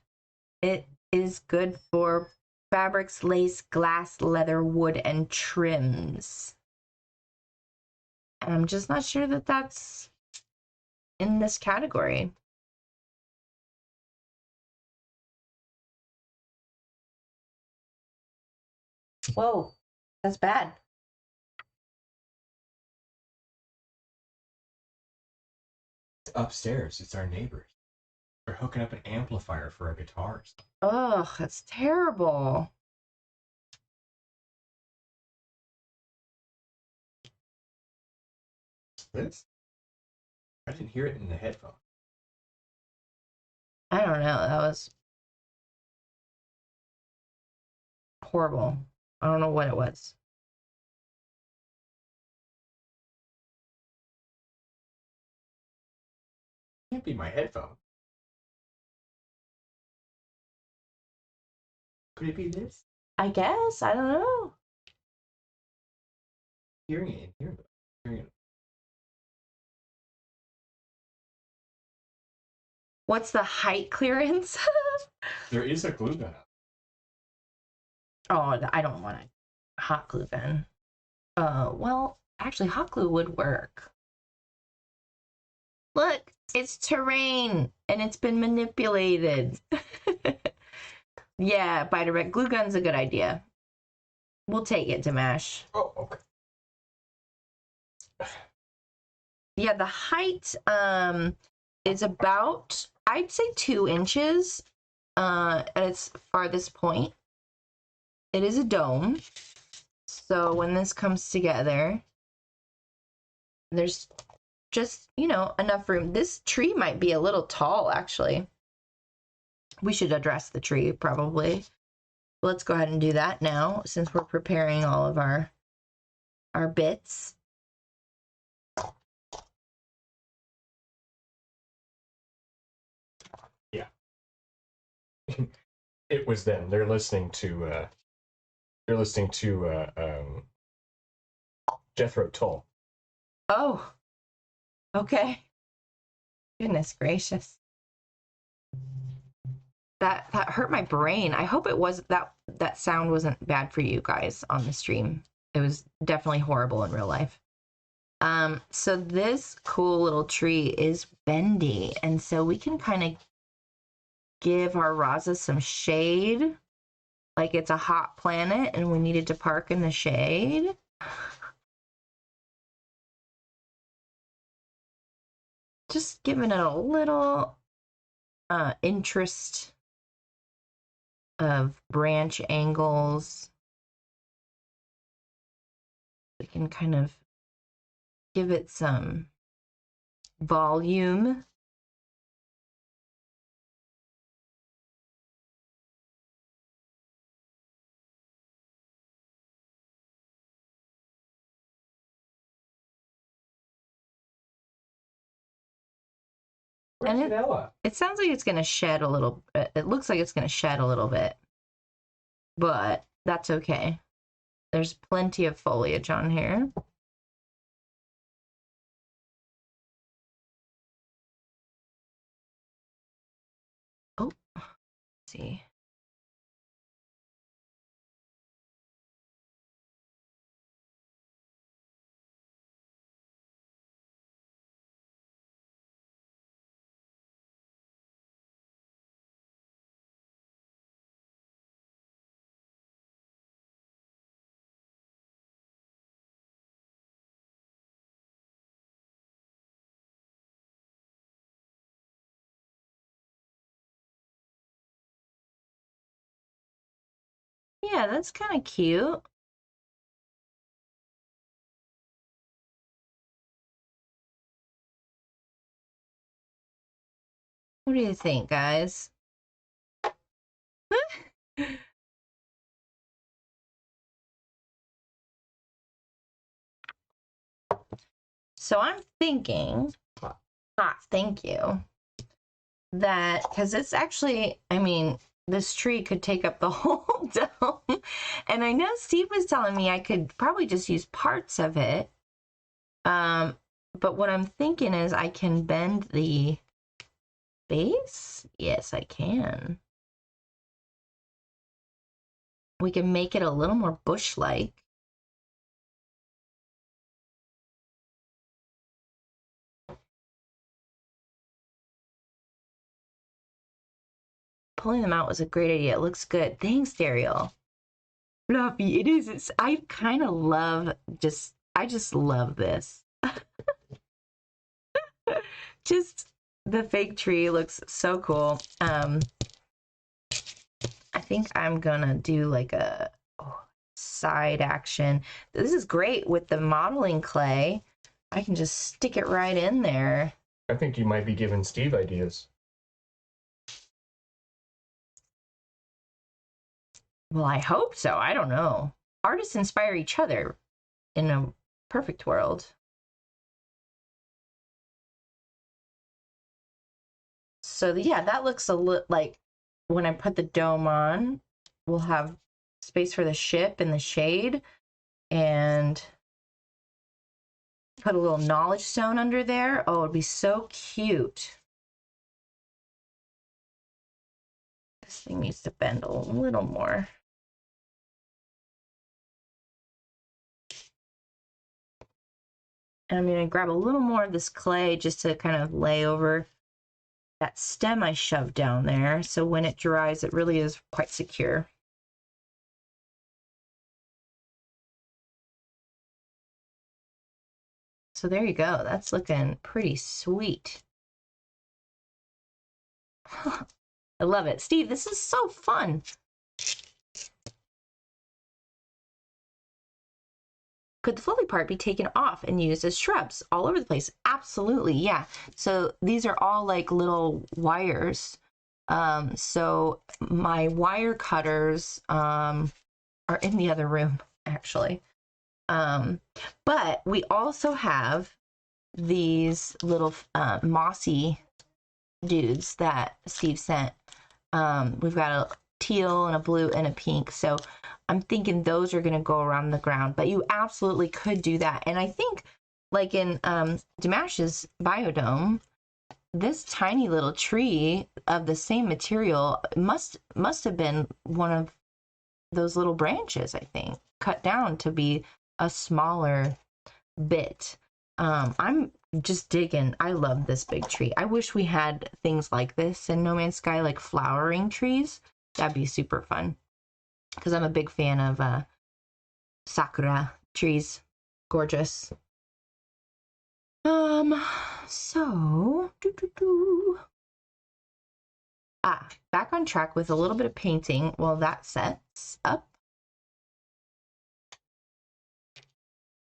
It is good for fabrics, lace, glass, leather, wood, and trims. And I'm just not sure that that's in this category. Whoa, that's bad. It's upstairs. It's our neighbors. They're hooking up an amplifier for our guitars. Ugh, that's terrible. This? I didn't hear it in the headphone. I don't know. That was horrible. I don't know what it was. It can't be my headphone. Could it be this? I guess. I don't know. Hearing it in here, though. Hearing it. What's the height clearance? There is a glue gun. Oh, I don't want a hot glue gun. Well, actually, hot glue would work. Look, it's terrain, and it's been manipulated. Yeah, Biodome. Glue gun's a good idea. We'll take it, Dimash. Oh, okay. Yeah, the height is about, I'd say 2 inches at its farthest point. It is a dome. So when this comes together, there's just, you know, enough room. This tree might be a little tall, actually. We should address the tree, probably. Let's go ahead and do that now, since we're preparing all of our bits. Yeah. It was them. They're listening to Jethro Tull. Oh, okay. Goodness gracious. That hurt my brain. I hope it was that sound wasn't bad for you guys on the stream. It was definitely horrible in real life. So this cool little tree is bendy, and so we can kind of give our RAZA some shade, like it's a hot planet and we needed to park in the shade. Just giving it a little interest of branch angles. We can kind of give it some volume. Where's And Vanilla? it sounds like it's going to shed a little. It looks like it's going to shed a little bit, but that's okay. There's plenty of foliage on here. Oh, let's see. Yeah, that's kind of cute. What do you think, guys? So I'm thinking, thank you, that because it's actually, I mean, this tree could take up the whole dome. And I know Steve was telling me I could probably just use parts of it. But what I'm thinking is I can bend the base. Yes, I can. We can make it a little more bush-like. Pulling them out was a great idea. It looks good. Thanks, Daryl. fluffy. It is. I kind of love I just love this. Just the fake tree looks so cool. I think I'm gonna do like a side action. This is great with the modeling clay. I can just stick it right in there. I think you might be giving Steve ideas. Well, I hope so. I don't know. Artists inspire each other in a perfect world. So yeah, that looks a little like when I put the dome on, we'll have space for the ship in the shade and put a little knowledge stone under there. Oh, it'd be so cute. This thing needs to bend a little more. And I'm going to grab a little more of this clay just to kind of lay over that stem I shoved down there. So when it dries, it really is quite secure. So there you go. That's looking pretty sweet. I love it. Steve, this is so fun. Could the fluffy part be taken off and used as shrubs all over the place? Absolutely, yeah. So these are all like little wires. So my wire cutters are in the other room, actually. But we also have these little mossy dudes that Steve sent. We've got a teal and a blue and a pink. So I'm thinking those are going to go around the ground, but you absolutely could do that. And I think like in Dimash's biodome, this tiny little tree of the same material must have been one of those little branches, I think, cut down to be a smaller bit. I'm just digging. I love this big tree. I wish we had things like this in No Man's Sky, like flowering trees. That'd be super fun. Because I'm a big fan of sakura trees. Gorgeous. So back on track with a little bit of painting while that sets up.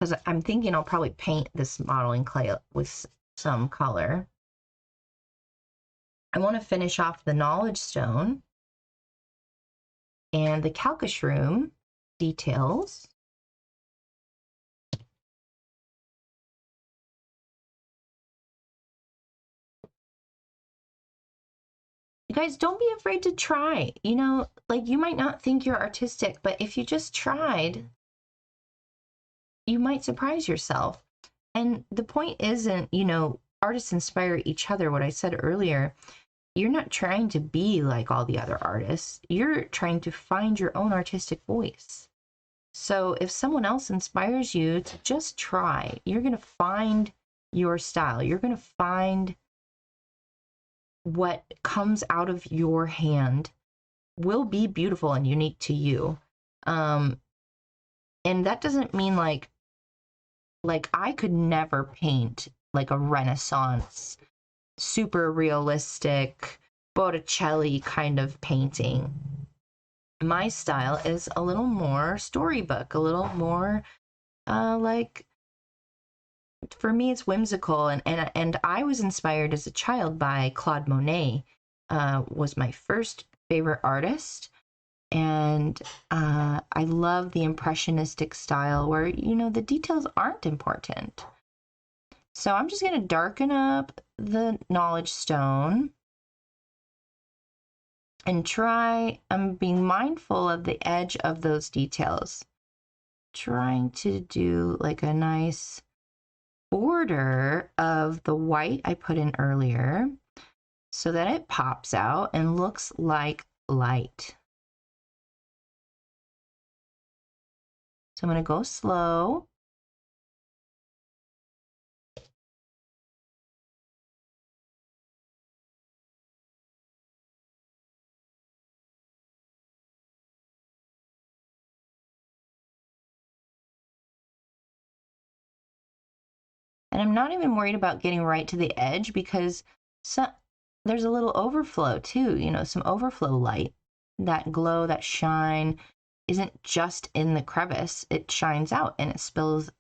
Because I'm thinking I'll probably paint this modeling clay with some color. I want to finish off the knowledge stone and the calcashroom details. You guys, don't be afraid to try. You know, like you might not think you're artistic, but if you just tried, you might surprise yourself. And the point isn't, you know, artists inspire each other. What I said earlier, you're not trying to be like all the other artists. You're trying to find your own artistic voice. So if someone else inspires you to just try, you're going to find your style. You're going to find what comes out of your hand will be beautiful and unique to you. And that doesn't mean like I could never paint like a Renaissance, super realistic, Botticelli kind of painting. My style is a little more storybook, a little more like, for me it's whimsical, and I was inspired as a child by Claude Monet. Was my first favorite artist, and I love the impressionistic style where, you know, the details aren't important. So I'm just going to darken up the knowledge stone and I'm being mindful of the edge of those details, trying to do like a nice border of the white I put in earlier so that it pops out and looks like light. So I'm going to go slow. And I'm not even worried about getting right to the edge because there's a little overflow too, you know, some overflow light. That glow, that shine isn't just in the crevice. It shines out and it spills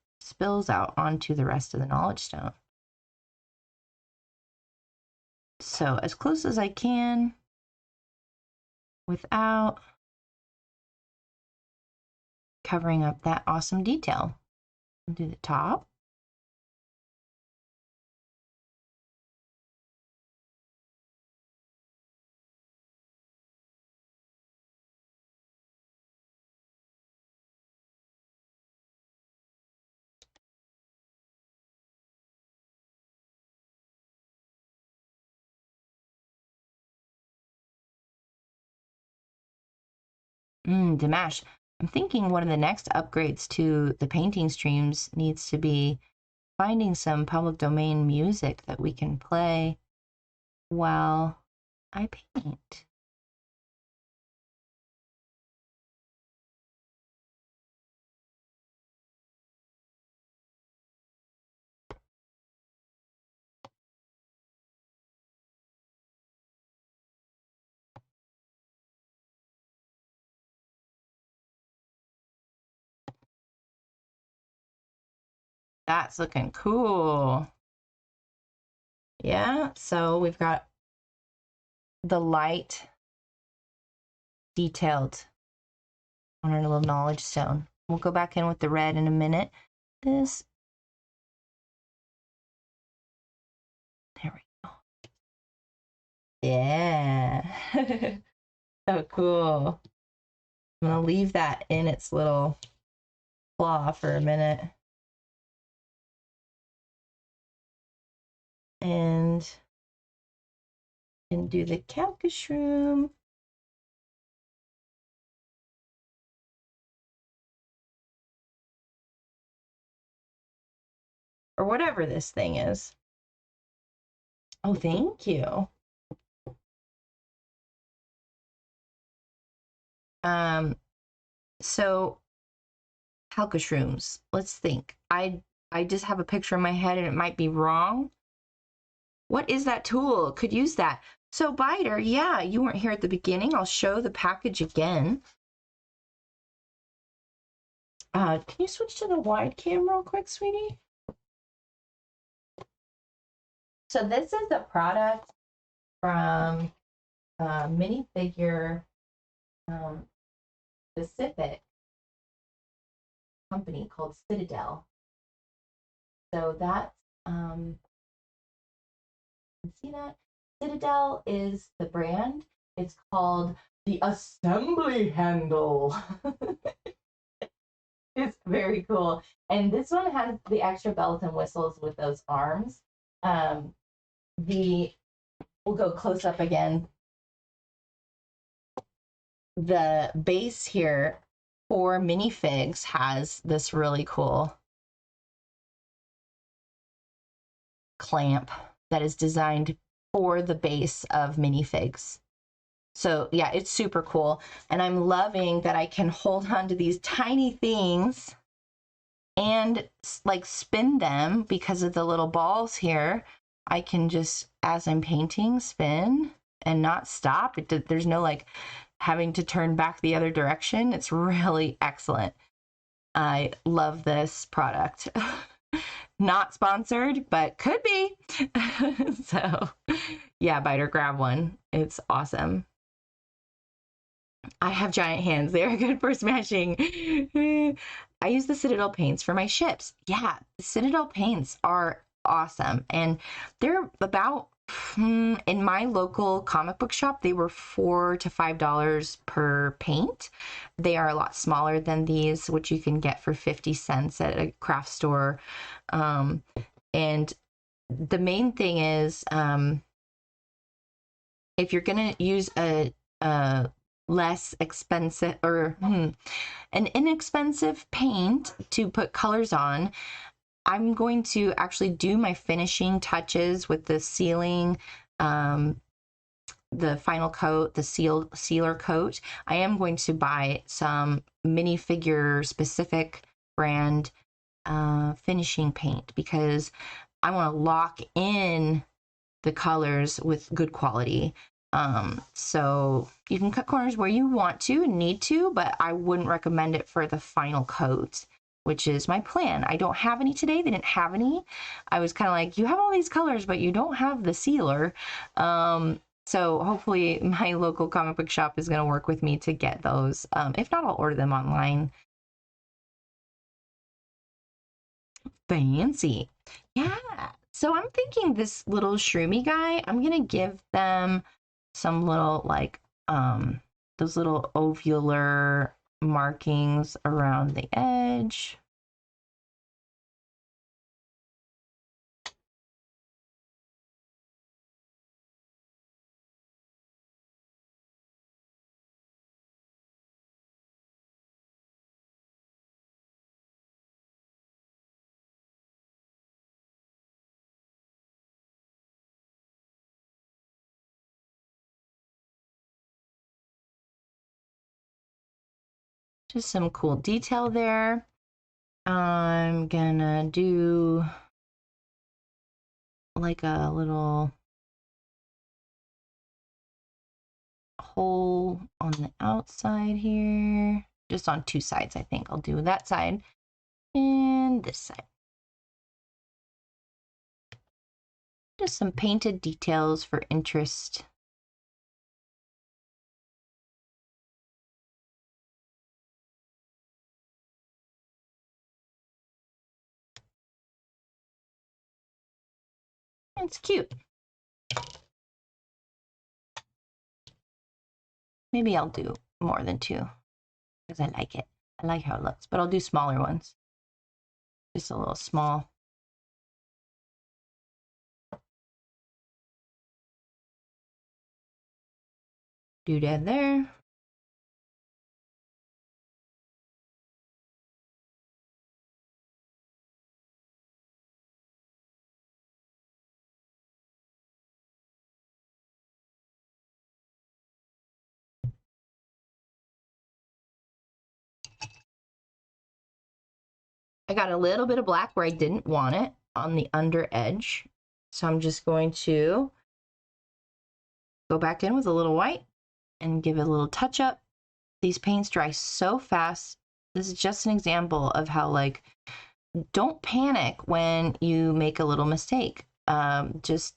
out onto the rest of the knowledge stone. So as close as I can without covering up that awesome detail. Do the top. Dimash. I'm thinking one of the next upgrades to the painting streams needs to be finding some public domain music that we can play while I paint. That's looking cool. Yeah, so we've got the light detailed on our little knowledge stone. We'll go back in with the red in a minute. There we go. Yeah. So cool. I'm gonna leave that in its little claw for a minute. And do the calca shroom. Or whatever this thing is. Oh, thank you. So calca shrooms. Let's think. I just have a picture in my head and it might be wrong. What is that tool? Could use that. So Biter, yeah, you weren't here at the beginning. I'll show the package again. Can you switch to the wide cam real quick, sweetie? So this is a product from a minifigure specific company called Citadel. So that's see that? Citadel is the brand. It's called the assembly handle. It's very cool. And this one has the extra bells and whistles with those arms. We'll go close up again. The base here for minifigs has this really cool clamp that is designed for the base of minifigs. So yeah, it's super cool. And I'm loving that I can hold on to these tiny things and like spin them because of the little balls here. I can just, as I'm painting, spin and not stop. There's no like having to turn back the other direction. It's really excellent. I love this product. Not sponsored, but could be. So yeah, Biter, grab one. It's awesome. I have giant hands. They are good for smashing. I use the Citadel paints for my ships. Yeah, the Citadel paints are awesome. And they're about, in my local comic book shop, they were $4 to $5 per paint. They are a lot smaller than these, which you can get for 50 cents at a craft store. And the main thing is, if you're going to use a less expensive or an inexpensive paint to put colors on, I'm going to actually do my finishing touches with the sealing, the final coat, the sealer coat. I am going to buy some minifigure specific brand finishing paint because I want to lock in the colors with good quality. So you can cut corners where you want to and need to, but I wouldn't recommend it for the final coat, which is my plan. I don't have any today. They didn't have any. I was kind of like, you have all these colors, but you don't have the sealer. So hopefully my local comic book shop is going to work with me to get those. If not, I'll order them online. Fancy. Yeah. So I'm thinking this little shroomy guy, I'm going to give them some little like, those little ovular markings around the edge. Just some cool detail there. I'm gonna do like a little hole on the outside here. Just on two sides, I think. I'll do that side and this side. Just some painted details for interest. It's cute. Maybe I'll do more than two because I like it. I like how it looks, but I'll do smaller ones. Just a little small. Doodad there. I got a little bit of black where I didn't want it on the under edge. So I'm just going to go back in with a little white and give it a little touch up. These paints dry so fast. This is just an example of how, like, don't panic when you make a little mistake. Just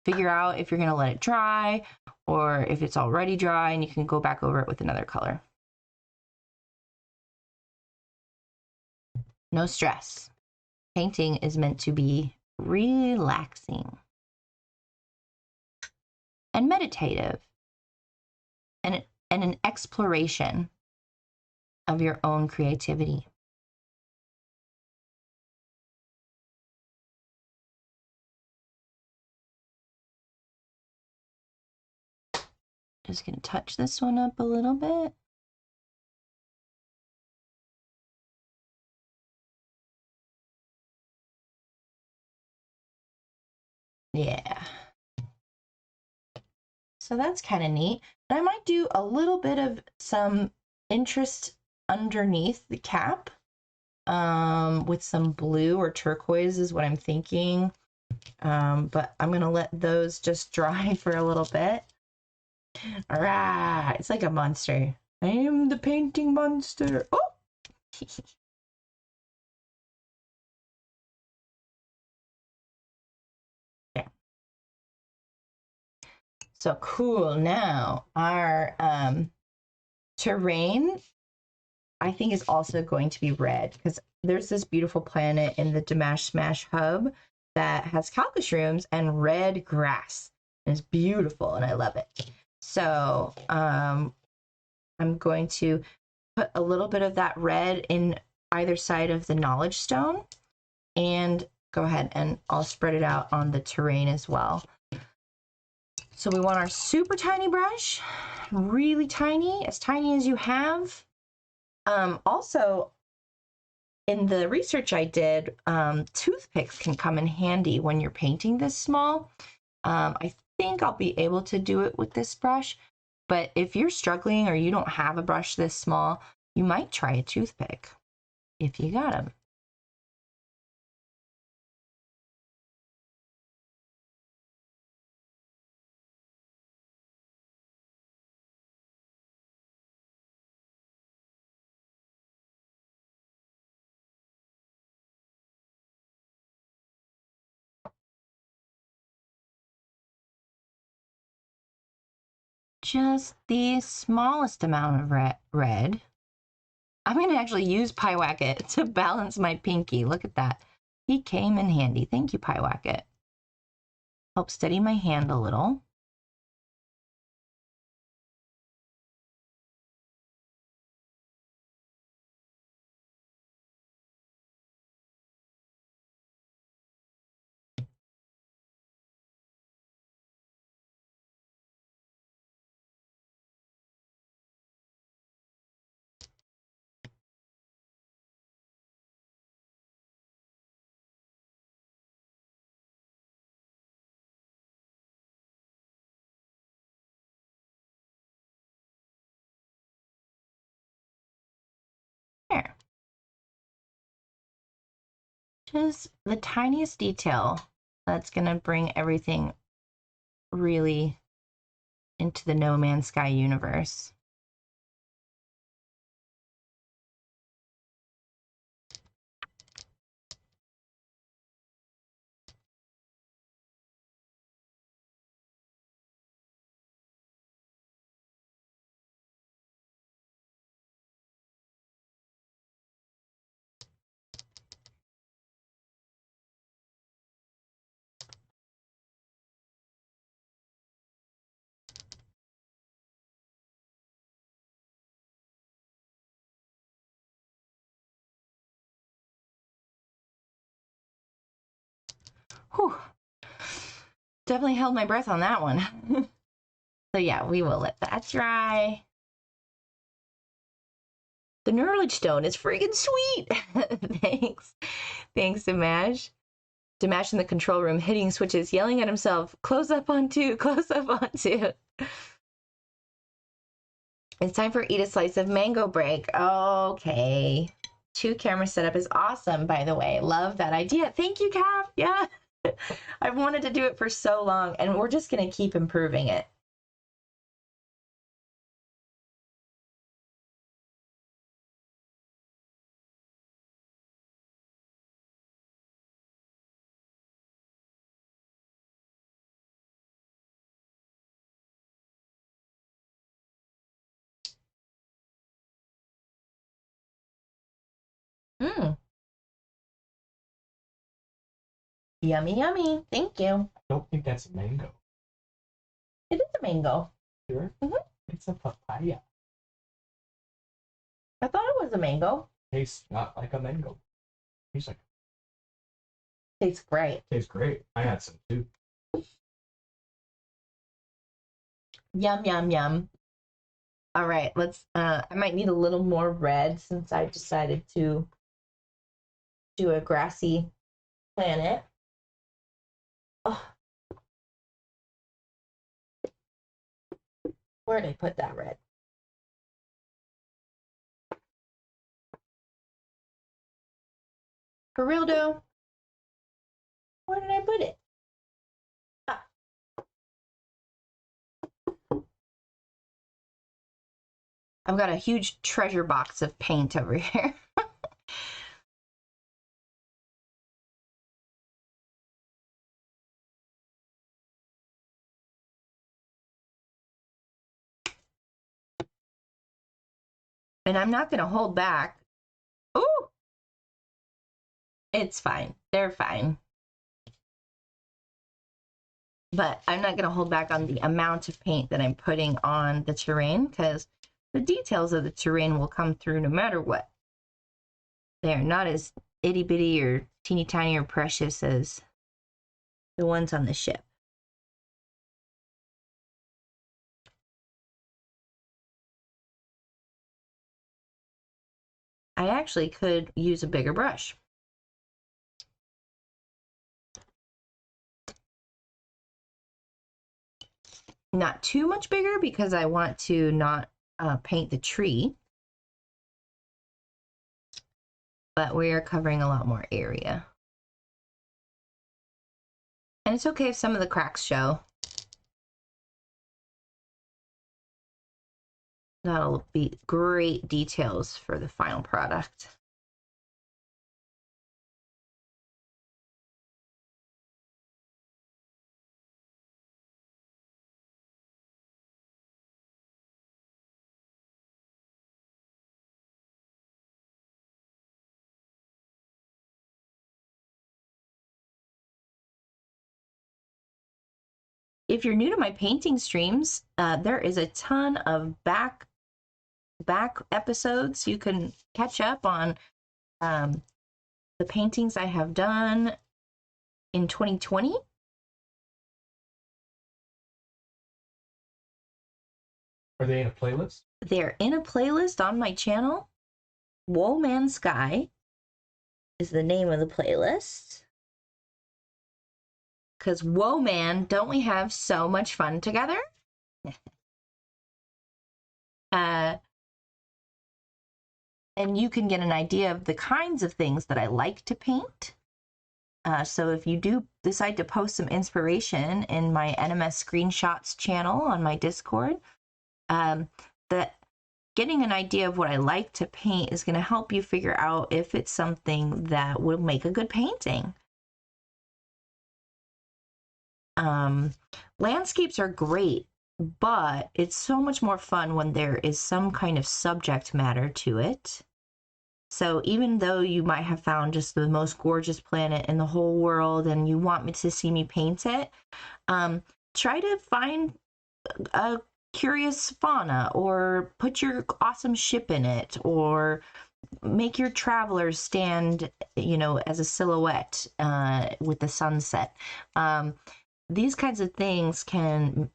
figure out if you're going to let it dry or if it's already dry, and you can go back over it with another color. No stress. Painting is meant to be relaxing and meditative and an exploration of your own creativity. Just gonna touch this one up a little bit. Yeah. So that's kind of neat. And I might do a little bit of some interest underneath the cap with some blue or turquoise is what I'm thinking. But I'm gonna let those just dry for a little bit. All right, it's like a monster. I am the painting monster. Oh! Yeah. So cool. Now our terrain, I think, is also going to be red because there's this beautiful planet in the Damash Smash hub that has cactus rooms and red grass. And it's beautiful and I love it. So I'm going to put a little bit of that red in either side of the knowledge stone and go ahead and I'll spread it out on the terrain as well. So we want our super tiny brush, really tiny as you have. Also, in the research I did, toothpicks can come in handy when you're painting this small. I think I'll be able to do it with this brush, but if you're struggling or you don't have a brush this small, you might try a toothpick if you got them. just the smallest amount of red. I'm going to actually use Piewacket to balance my pinky. Look at that. He came in handy. Thank you, Piewacket. Help steady my hand a little. There. Just the tiniest detail that's going to bring everything really into the No Man's Sky universe. Whew. Definitely held my breath on that one. So yeah, we will let that dry. The knowledge stone is freaking sweet. Thanks. Thanks, Dimash. Dimash in the control room, hitting switches, yelling at himself, close up on two, close up on two. It's time for Eat a Slice of Mango break. Okay. 2 camera setup is awesome, by the way. Love that idea. Thank you, Cap. Yeah. I've wanted to do it for so long, and we're just going to keep improving it. Mmm. Yummy, yummy. Thank you. I don't think that's a mango. It is a mango. Sure? Mm-hmm. It's a papaya. I thought it was a mango. Tastes not like a mango. Tastes like. Tastes great. Tastes great. I had some too. Yum, yum, yum. All right, let's, I might need a little more red since I decided to do a grassy planet. Oh. Where did I put that red? For real though? Where did I put it? Ah. I've got a huge treasure box of paint over here. And I'm not going to hold back. Oh, it's fine. They're fine. But I'm not going to hold back on the amount of paint that I'm putting on the terrain because the details of the terrain will come through no matter what. They're not as itty bitty or teeny tiny or precious as the ones on the ship. I actually could use a bigger brush. Not too much bigger because I want to not paint the tree. But we are covering a lot more area. And it's okay if some of the cracks show. That'll be great details for the final product. if you're new to my painting streams, there is a ton of back episodes you can catch up on the paintings I have done in 2020. Are they in a playlist? They're in a playlist on my channel. Whoa Man Sky is the name of the playlist. Because whoa man, don't we have so much fun together? And you can get an idea of the kinds of things that I like to paint. So if you do decide to post some inspiration in my NMS Screenshots channel on my Discord, that getting an idea of what I like to paint is going to help you figure out if it's something that will make a good painting. Landscapes are great, but it's so much more fun when there is some kind of subject matter to it. So even though you might have found just the most gorgeous planet in the whole world and you want me to see me paint it, try to find a curious fauna, or put your awesome ship in it, or make your travelers stand, as a silhouette with the sunset. These kinds of things can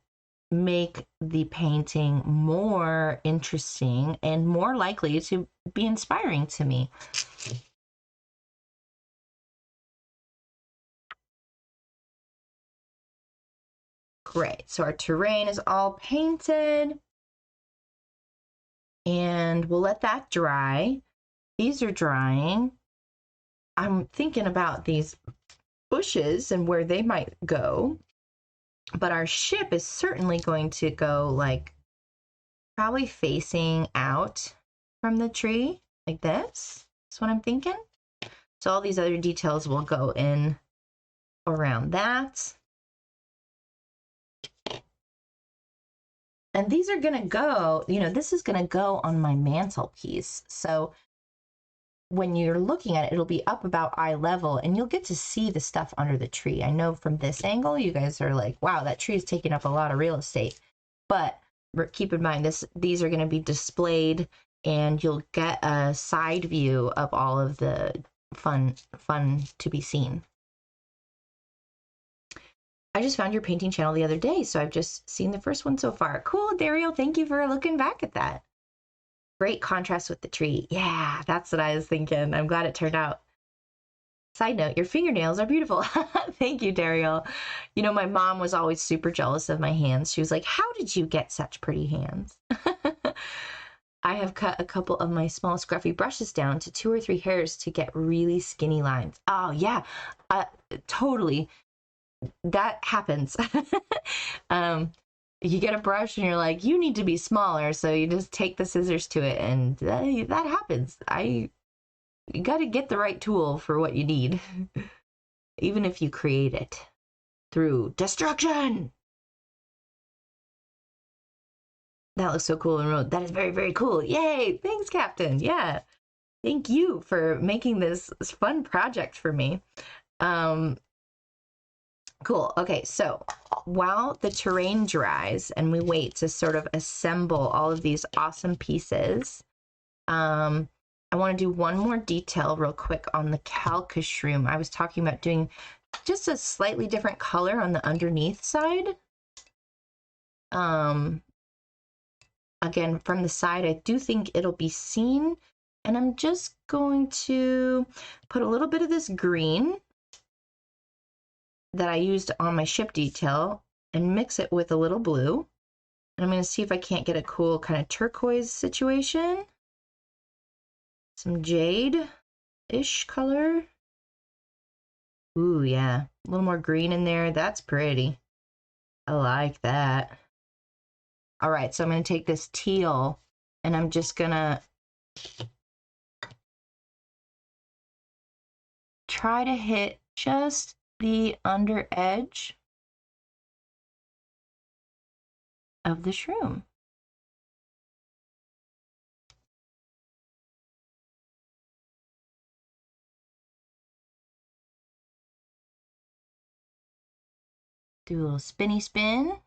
make the painting more interesting and more likely to be inspiring to me. Great, so our terrain is all painted and we'll let that dry. These are drying. I'm thinking about these bushes and where they might go, but our ship is certainly going to go like probably facing out from the tree like this. That's what I'm thinking. So all these other details will go in around that. And these are gonna go, this is gonna go on my mantelpiece. So when you're looking at it, it'll be up about eye level and you'll get to see the stuff under the tree. I know from this angle, you guys are like, wow, that tree is taking up a lot of real estate. But keep in mind, these are gonna be displayed and you'll get a side view of all of the fun to be seen. I just found your painting channel the other day, so I've just seen the first one so far. Cool, Dario, thank you for looking back at that. Great contrast with the tree. Yeah, that's what I was thinking. I'm glad it turned out. Side note, your fingernails are beautiful. Thank you, Dario. My mom was always super jealous of my hands. She was like, how did you get such pretty hands? I have cut a couple of my small scruffy brushes down to 2 or 3 hairs to get really skinny lines. Oh, yeah, totally. That happens. You get a brush and you're like, you need to be smaller, so you just take the scissors to it, and that happens. You got to get the right tool for what you need, even if you create it through destruction. That looks so cool and real. That is very, very cool. Yay! Thanks, Captain. Yeah, thank you for making this fun project for me. Cool. Okay, so while the terrain dries and we wait to sort of assemble all of these awesome pieces, I want to do one more detail real quick on the calca shroom. I was talking about doing just a slightly different color on the underneath side. Again, from the side, I do think it'll be seen, and I'm just going to put a little bit of this green that I used on my ship detail and mix it with a little blue. And I'm going to see if I can't get a cool kind of turquoise situation. Some jade-ish color. Ooh, yeah. A little more green in there. That's pretty. I like that. All right, so I'm going to take this teal and I'm just going to try to hit just the under edge of the shroom. Do a little spinny spin.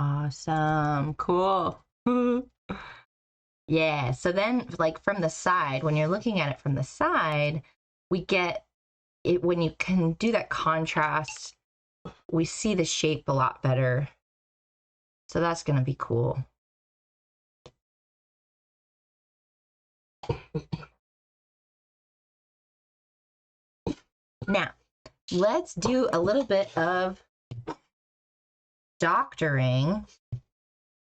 Awesome. Cool. Yeah. So then, like from the side, when you're looking at it from the side, we get it when you can do that contrast, we see the shape a lot better. So that's going to be cool. Now, let's do a little bit of doctoring.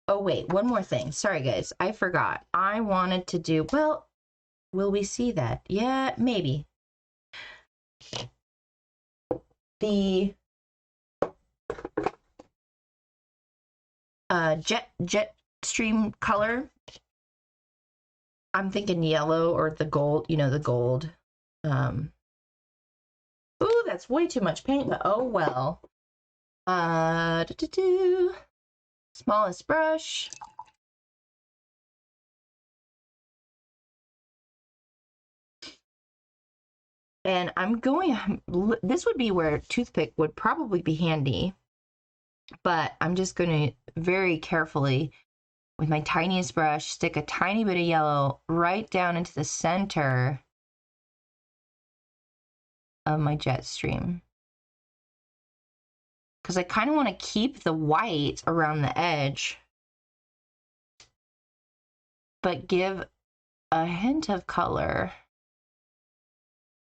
Oh, wait, one more thing. Sorry, guys. I forgot. I wanted to do, well, will we see that? Yeah, maybe. The jet stream color, I'm thinking yellow or the gold, you know, the gold. Ooh, that's way too much paint, but oh well. Smallest brush. And I'm going, this would be where a toothpick would probably be handy, but I'm just going to very carefully, with my tiniest brush, stick a tiny bit of yellow right down into the center of my jet stream. Because I kind of want to keep the white around the edge, but give a hint of color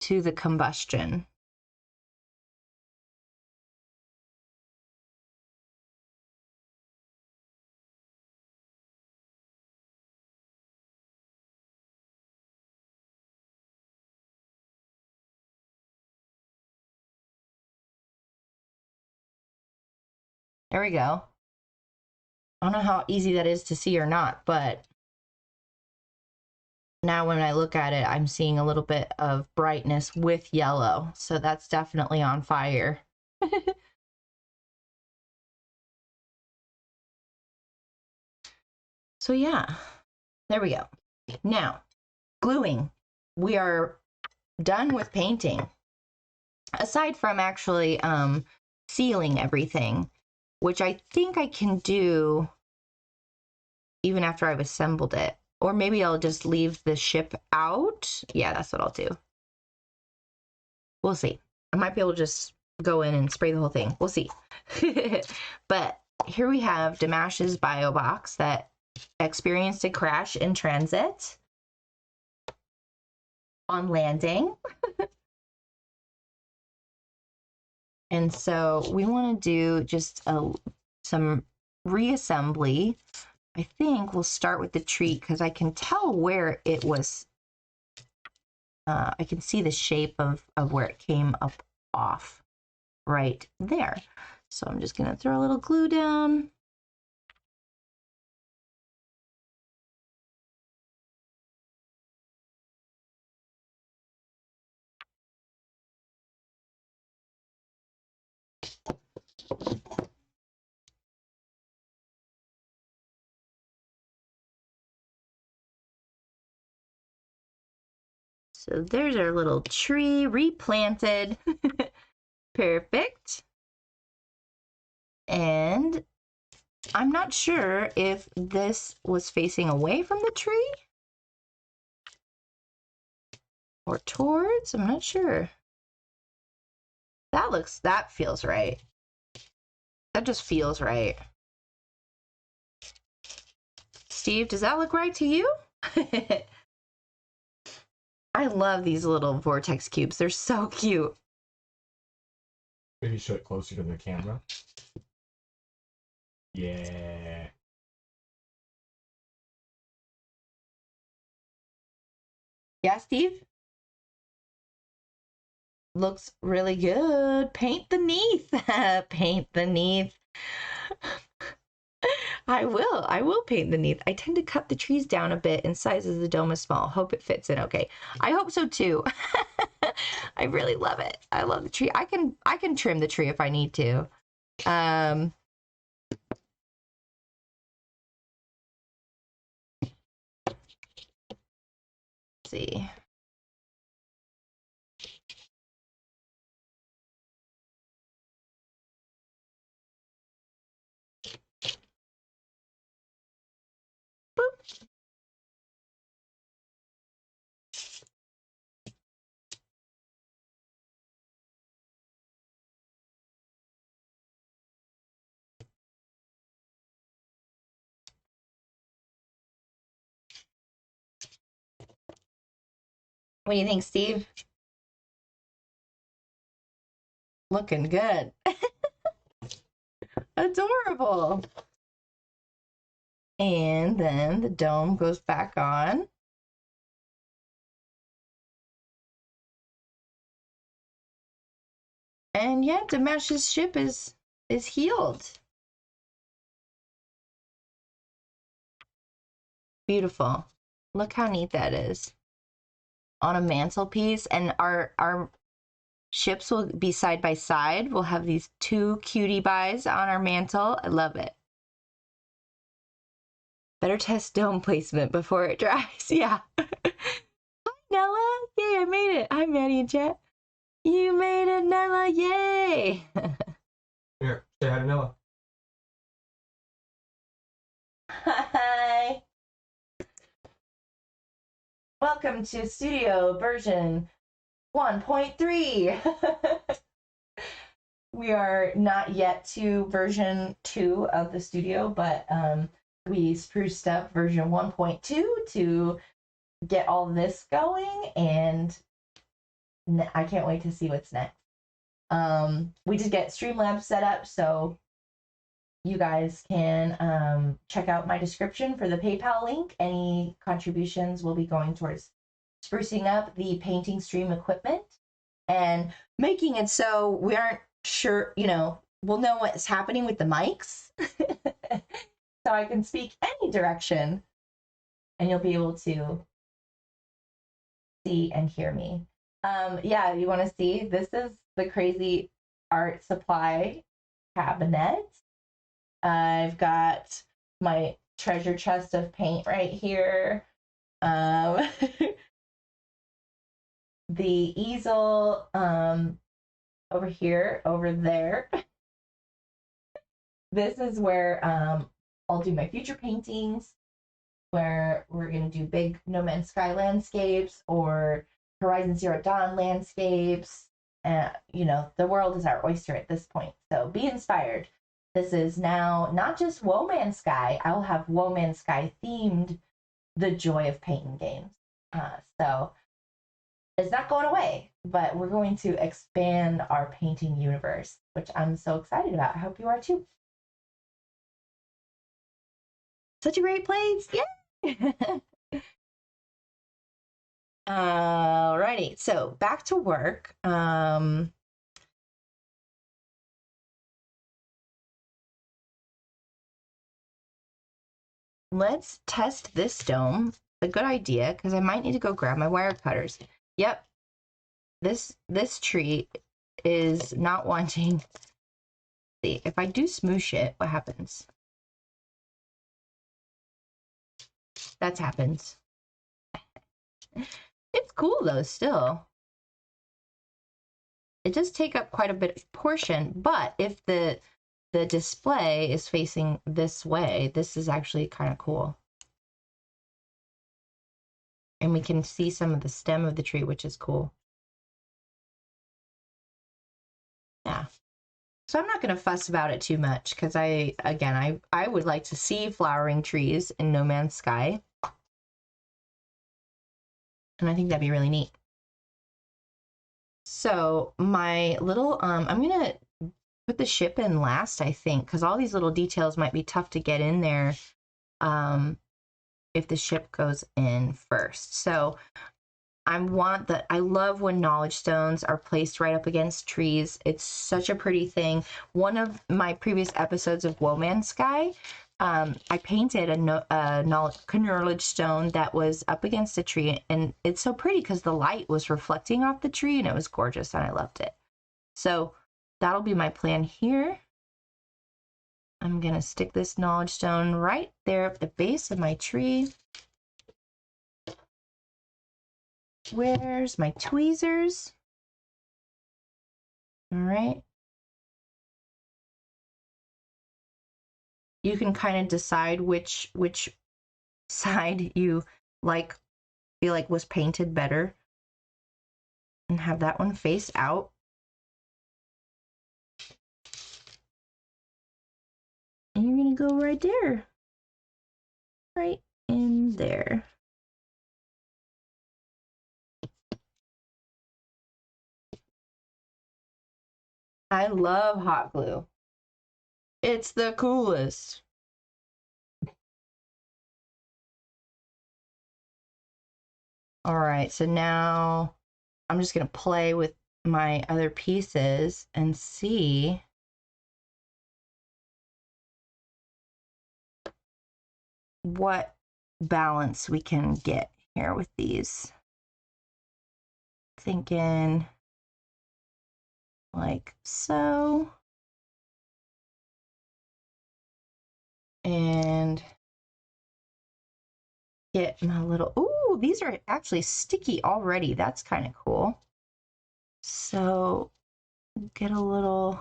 to the combustion. There we go. I don't know how easy that is to see or not, but now when I look at it, I'm seeing a little bit of brightness with yellow. So that's definitely on fire. So yeah, there we go. Now, gluing. We are done with painting. Aside from actually sealing everything, which I think I can do even after I've assembled it. Or maybe I'll just leave the ship out. Yeah, that's what I'll do. We'll see. I might be able to just go in and spray the whole thing. We'll see. But here we have Damash's bio box that experienced a crash in transit on landing. And so we want to do just some reassembly. I think we'll start with the tree because I can tell where it was. I can see the shape of where it came up off right there. So I'm just going to throw a little glue down. So there's our little tree replanted. Perfect. And I'm not sure if this was facing away from the tree or towards. I'm not sure. That feels right. That just feels right. Steve, does that look right to you? I love these little vortex cubes. They're so cute. Maybe show it closer to the camera. Yeah. Yeah, Steve? Looks really good. Paint the neath. Paint the neath. I will paint the neath. I tend to cut the trees down a bit in size as the dome is small. Hope it fits in okay. I hope so too. I really love it. I love the tree. I can trim the tree if I need to. Let's see. Boop. What do you think, Steve? Looking good. Adorable. And then the dome goes back on. And yeah, Damash's ship is healed. Beautiful. Look how neat that is. On a mantelpiece, and our ships will be side by side. We'll have these two cutie pies on our mantle. I love it. Better test dome placement before it dries. Yeah. Hi, Nella. Yay, I made it. Hi, Maddie and chat. You made it, Nella. Yay. Here, say hi to Noah. Hi. Welcome to Studio version 1.3. We are not yet to version 2 of the studio, but we spruced up version 1.2 to get all this going, and I can't wait to see what's next. We did get Streamlabs set up, so you guys can check out my description for the PayPal link. Any contributions will be going towards sprucing up the painting stream equipment and making it so we aren't sure, we'll know what's happening with the mics. So I can speak any direction and you'll be able to see and hear me. Yeah, you want to see? This is the crazy art supply cabinet. I've got my treasure chest of paint right here. The easel over here, over there. This is where I'll do my future paintings, where we're going to do big No Man's Sky landscapes or Horizon Zero Dawn landscapes. The world is our oyster at this point, so be inspired. This is now not just Woe Man's Sky. I'll have Woe Man's Sky themed The Joy of Painting games. So it's not going away, but we're going to expand our painting universe, which I'm so excited about. I hope you are too. Such a great place. Yay! Alrighty, so back to work. Let's test this dome. A good idea, because I might need to go grab my wire cutters. Yep, this tree is not wanting. See, if I do smoosh it, what happens? That happens. It's cool though, still. It does take up quite a bit of portion, but if the display is facing this way, this is actually kind of cool. And we can see some of the stem of the tree, which is cool. Yeah. So I'm not going to fuss about it too much because I would like to see flowering trees in No Man's Sky. And I think that'd be really neat. So my little, I'm going to put the ship in last, I think, because all these little details might be tough to get in there if the ship goes in first. So I love when knowledge stones are placed right up against trees. It's such a pretty thing. One of my previous episodes of Woe Man's Sky, I painted a knowledge stone that was up against a tree, and it's so pretty because the light was reflecting off the tree, and it was gorgeous, and I loved it. So that'll be my plan here. I'm gonna stick this knowledge stone right there at the base of my tree. Where's my tweezers? All right. You can kind of decide which side you feel like was painted better, and have that one face out. And you're gonna go right there, right in there. I love hot glue. It's the coolest. All right, so now I'm just gonna play with my other pieces and see what balance we can get here with these. Thinking like so. And get my little, ooh, these are actually sticky already. That's kind of cool. So get a little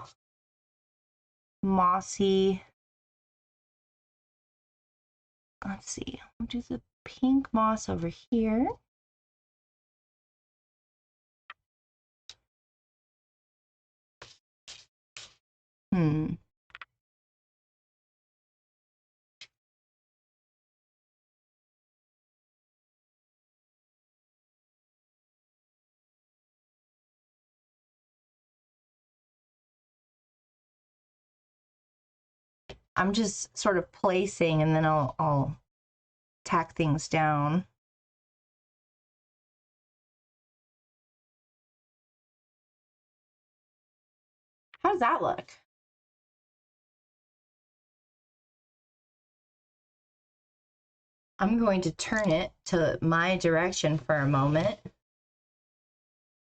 mossy. Let's see, I'll do the pink moss over here. I'm just sort of placing, and then I'll tack things down. How does that look? I'm going to turn it to my direction for a moment.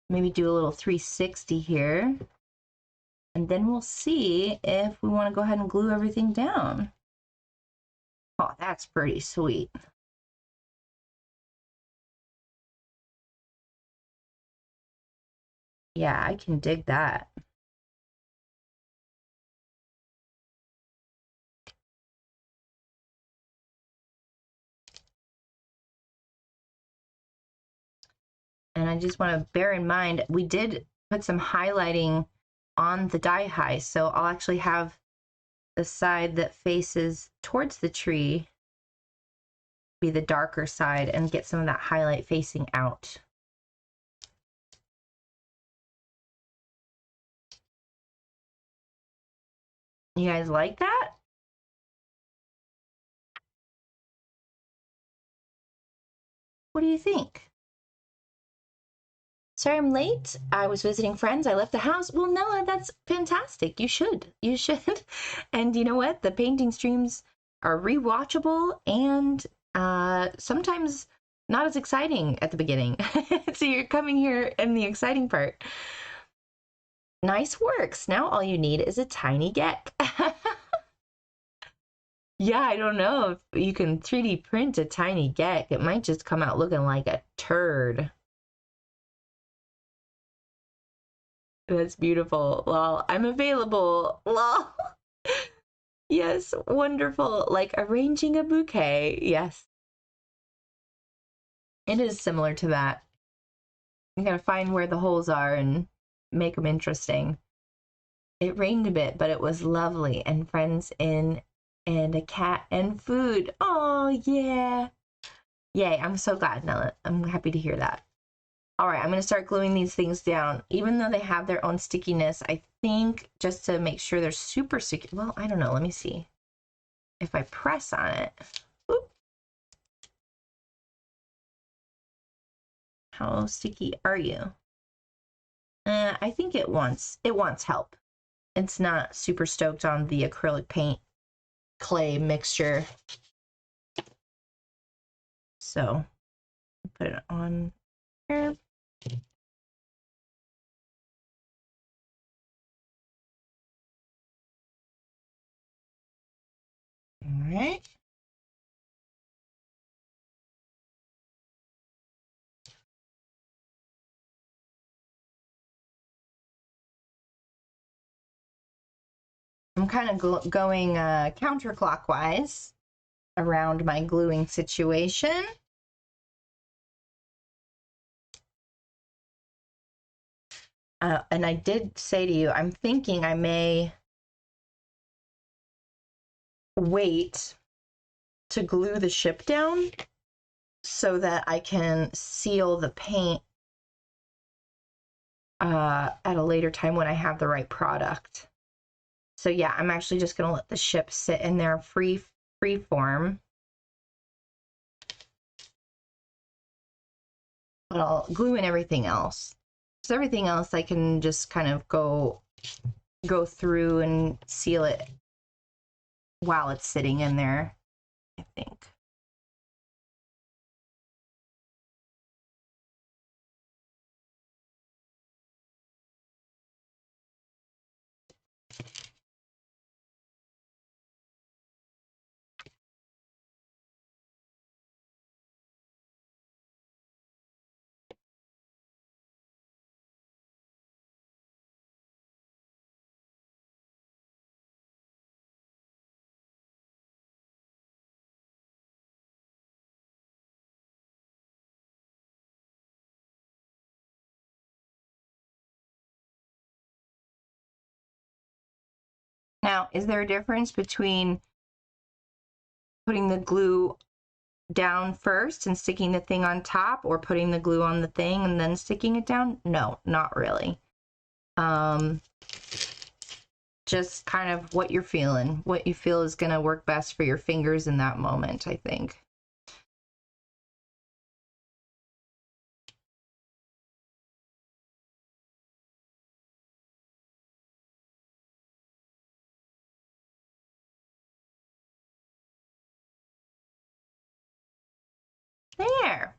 Maybe do a little 360 here. And then we'll see if we want to go ahead and glue everything down. Oh, that's pretty sweet. Yeah, I can dig that. And I just want to bear in mind, we did put some highlighting on the die high, so I'll actually have the side that faces towards the tree be the darker side and get some of that highlight facing out. You guys like that? What do you think? Sorry I'm late. I was visiting friends. I left the house. Well, no, that's fantastic. You should. You should. And you know what? The painting streams are rewatchable and sometimes not as exciting at the beginning. So you're coming here in the exciting part. Nice works. Now all you need is a tiny geck. Yeah, I don't know if you can 3D print a tiny geck. It might just come out looking like a turd. That's beautiful. Lol, I'm available. Lol. Yes, wonderful. Like arranging a bouquet. Yes. It is similar to that. You gotta find where the holes are and make them interesting. It rained a bit, but it was lovely, and friends in, and a cat and food. Oh, yeah. Yay, I'm so glad, Nella. I'm happy to hear that. All right, I'm going to start gluing these things down. Even though they have their own stickiness, I think just to make sure they're super sticky. Well, I don't know. Let me see. If I press on it. Whoop. How sticky are you? I think it wants help. It's not super stoked on the acrylic paint. clay mixture. So put it on here. All right. I'm kind of going counterclockwise around my gluing situation. And I did say to you, I'm thinking I may wait to glue the ship down so that I can seal the paint at a later time when I have the right product. So yeah, I'm actually just going to let the ship sit in there free form. But I'll glue in everything else. So everything else I can just kind of go through and seal it while it's sitting in there, I think. Now, is there a difference between putting the glue down first and sticking the thing on top, or putting the glue on the thing and then sticking it down? No, not really. Just kind of what you're feeling, what you feel is going to work best for your fingers in that moment, I think. There.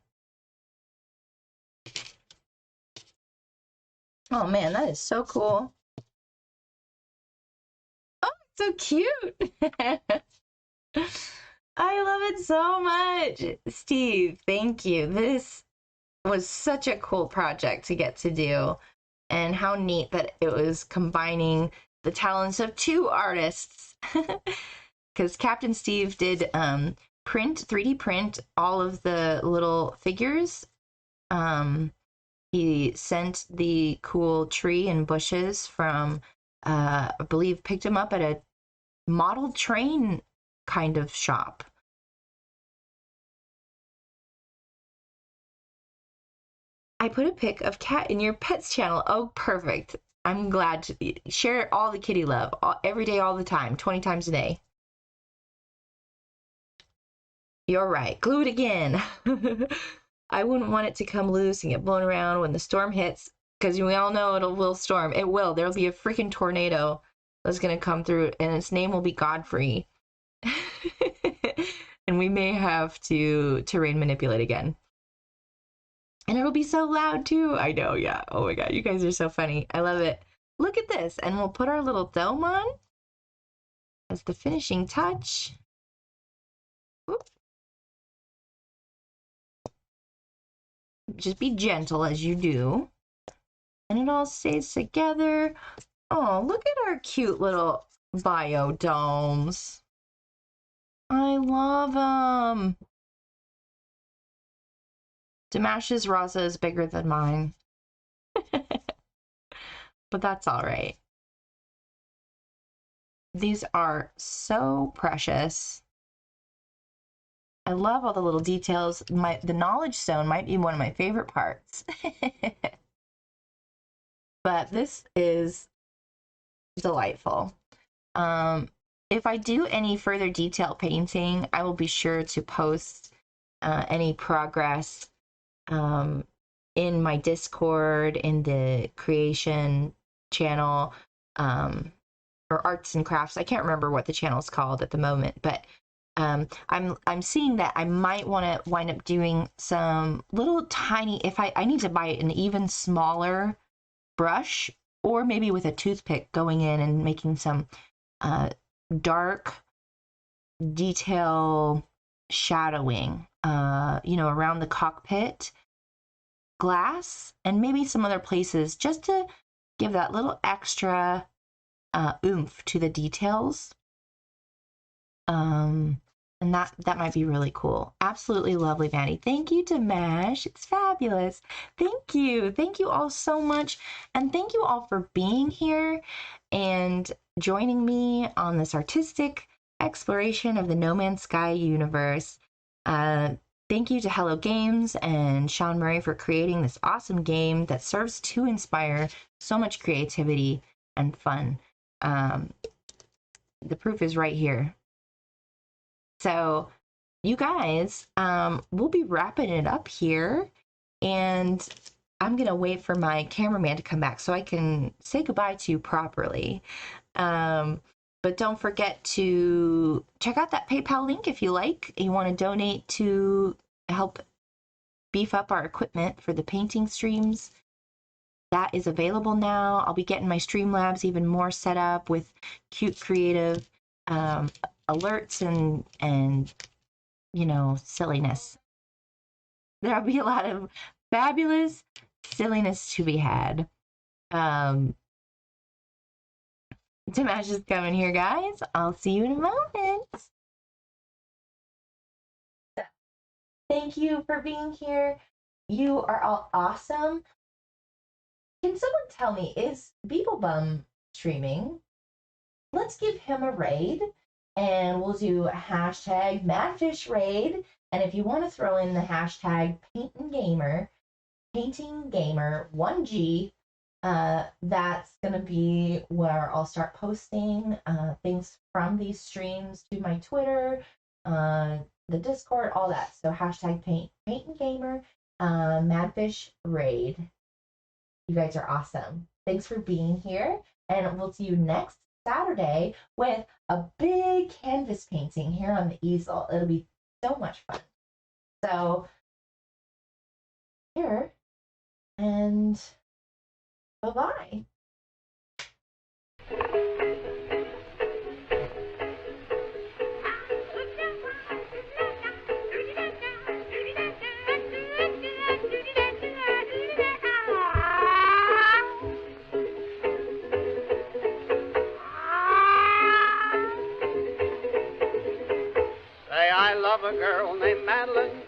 Oh man, that is so cool. Oh, it's so cute. I love it so much. Steve, thank you. This was such a cool project to get to do, and how neat that it was combining the talents of two artists. Because Captain Steve did 3D print all of the little figures. He sent the cool tree and bushes from, I believe, picked him up at a model train kind of shop. I put a pic of Cat in your pets channel. Oh, perfect. I'm glad to share all the kitty love every day, all the time, 20 times a day. You're right. Glue it again. I wouldn't want it to come loose and get blown around when the storm hits, because we all know it will storm. It will. There'll be a freaking tornado that's going to come through, and its name will be Godfrey. And we may have to terrain manipulate again. And it'll be so loud too. I know, yeah. Oh my god, you guys are so funny. I love it. Look at this. And we'll put our little dome on as the finishing touch. Oop. Just be gentle as you do. And it all stays together. Oh, look at our cute little biodomes. I love them. Damash's RASA is bigger than mine. But that's all right. These are so precious. I love all the little details. The knowledge stone might be one of my favorite parts. But this is delightful. If I do any further detail painting, I will be sure to post any progress in my Discord, in the creation channel, or arts and crafts. I can't remember what the channel's called at the moment, but I'm seeing that I might want to wind up doing some little tiny, if I need to buy an even smaller brush, or maybe with a toothpick going in and making some dark detail shadowing, you know, around the cockpit glass and maybe some other places, just to give that little extra oomph to the details. And that might be really cool. Absolutely lovely, Maddie. Thank you to Mash. It's fabulous. Thank you. Thank you all so much. And thank you all for being here and joining me on this artistic exploration of the No Man's Sky universe. Thank you to Hello Games and Sean Murray for creating this awesome game that serves to inspire so much creativity and fun. The proof is right here. So you guys, we'll be wrapping it up here, and I'm going to wait for my cameraman to come back so I can say goodbye to you properly. But don't forget to check out that PayPal link if you like. You want to donate to help beef up our equipment for the painting streams. That is available now. I'll be getting my Streamlabs even more set up with cute, creative alerts and you know, silliness. There'll be a lot of fabulous silliness to be had. Dimash is coming here, guys. I'll see you in a moment. Thank you for being here. You are all awesome. Can someone tell me, is Beeblebum streaming? Let's give him a raid, and we'll do a hashtag Madfish raid. And if you want to throw in the hashtag paintingamer 1G, that's going to be where I'll start posting things from these streams to my Twitter, the Discord, all that. So hashtag paintingamer, Madfish raid. You guys are awesome. Thanks for being here, and we'll see you next Saturday with a big canvas painting here on the easel. It'll be so much fun. So here, and bye-bye. Say I love a girl named Madeline.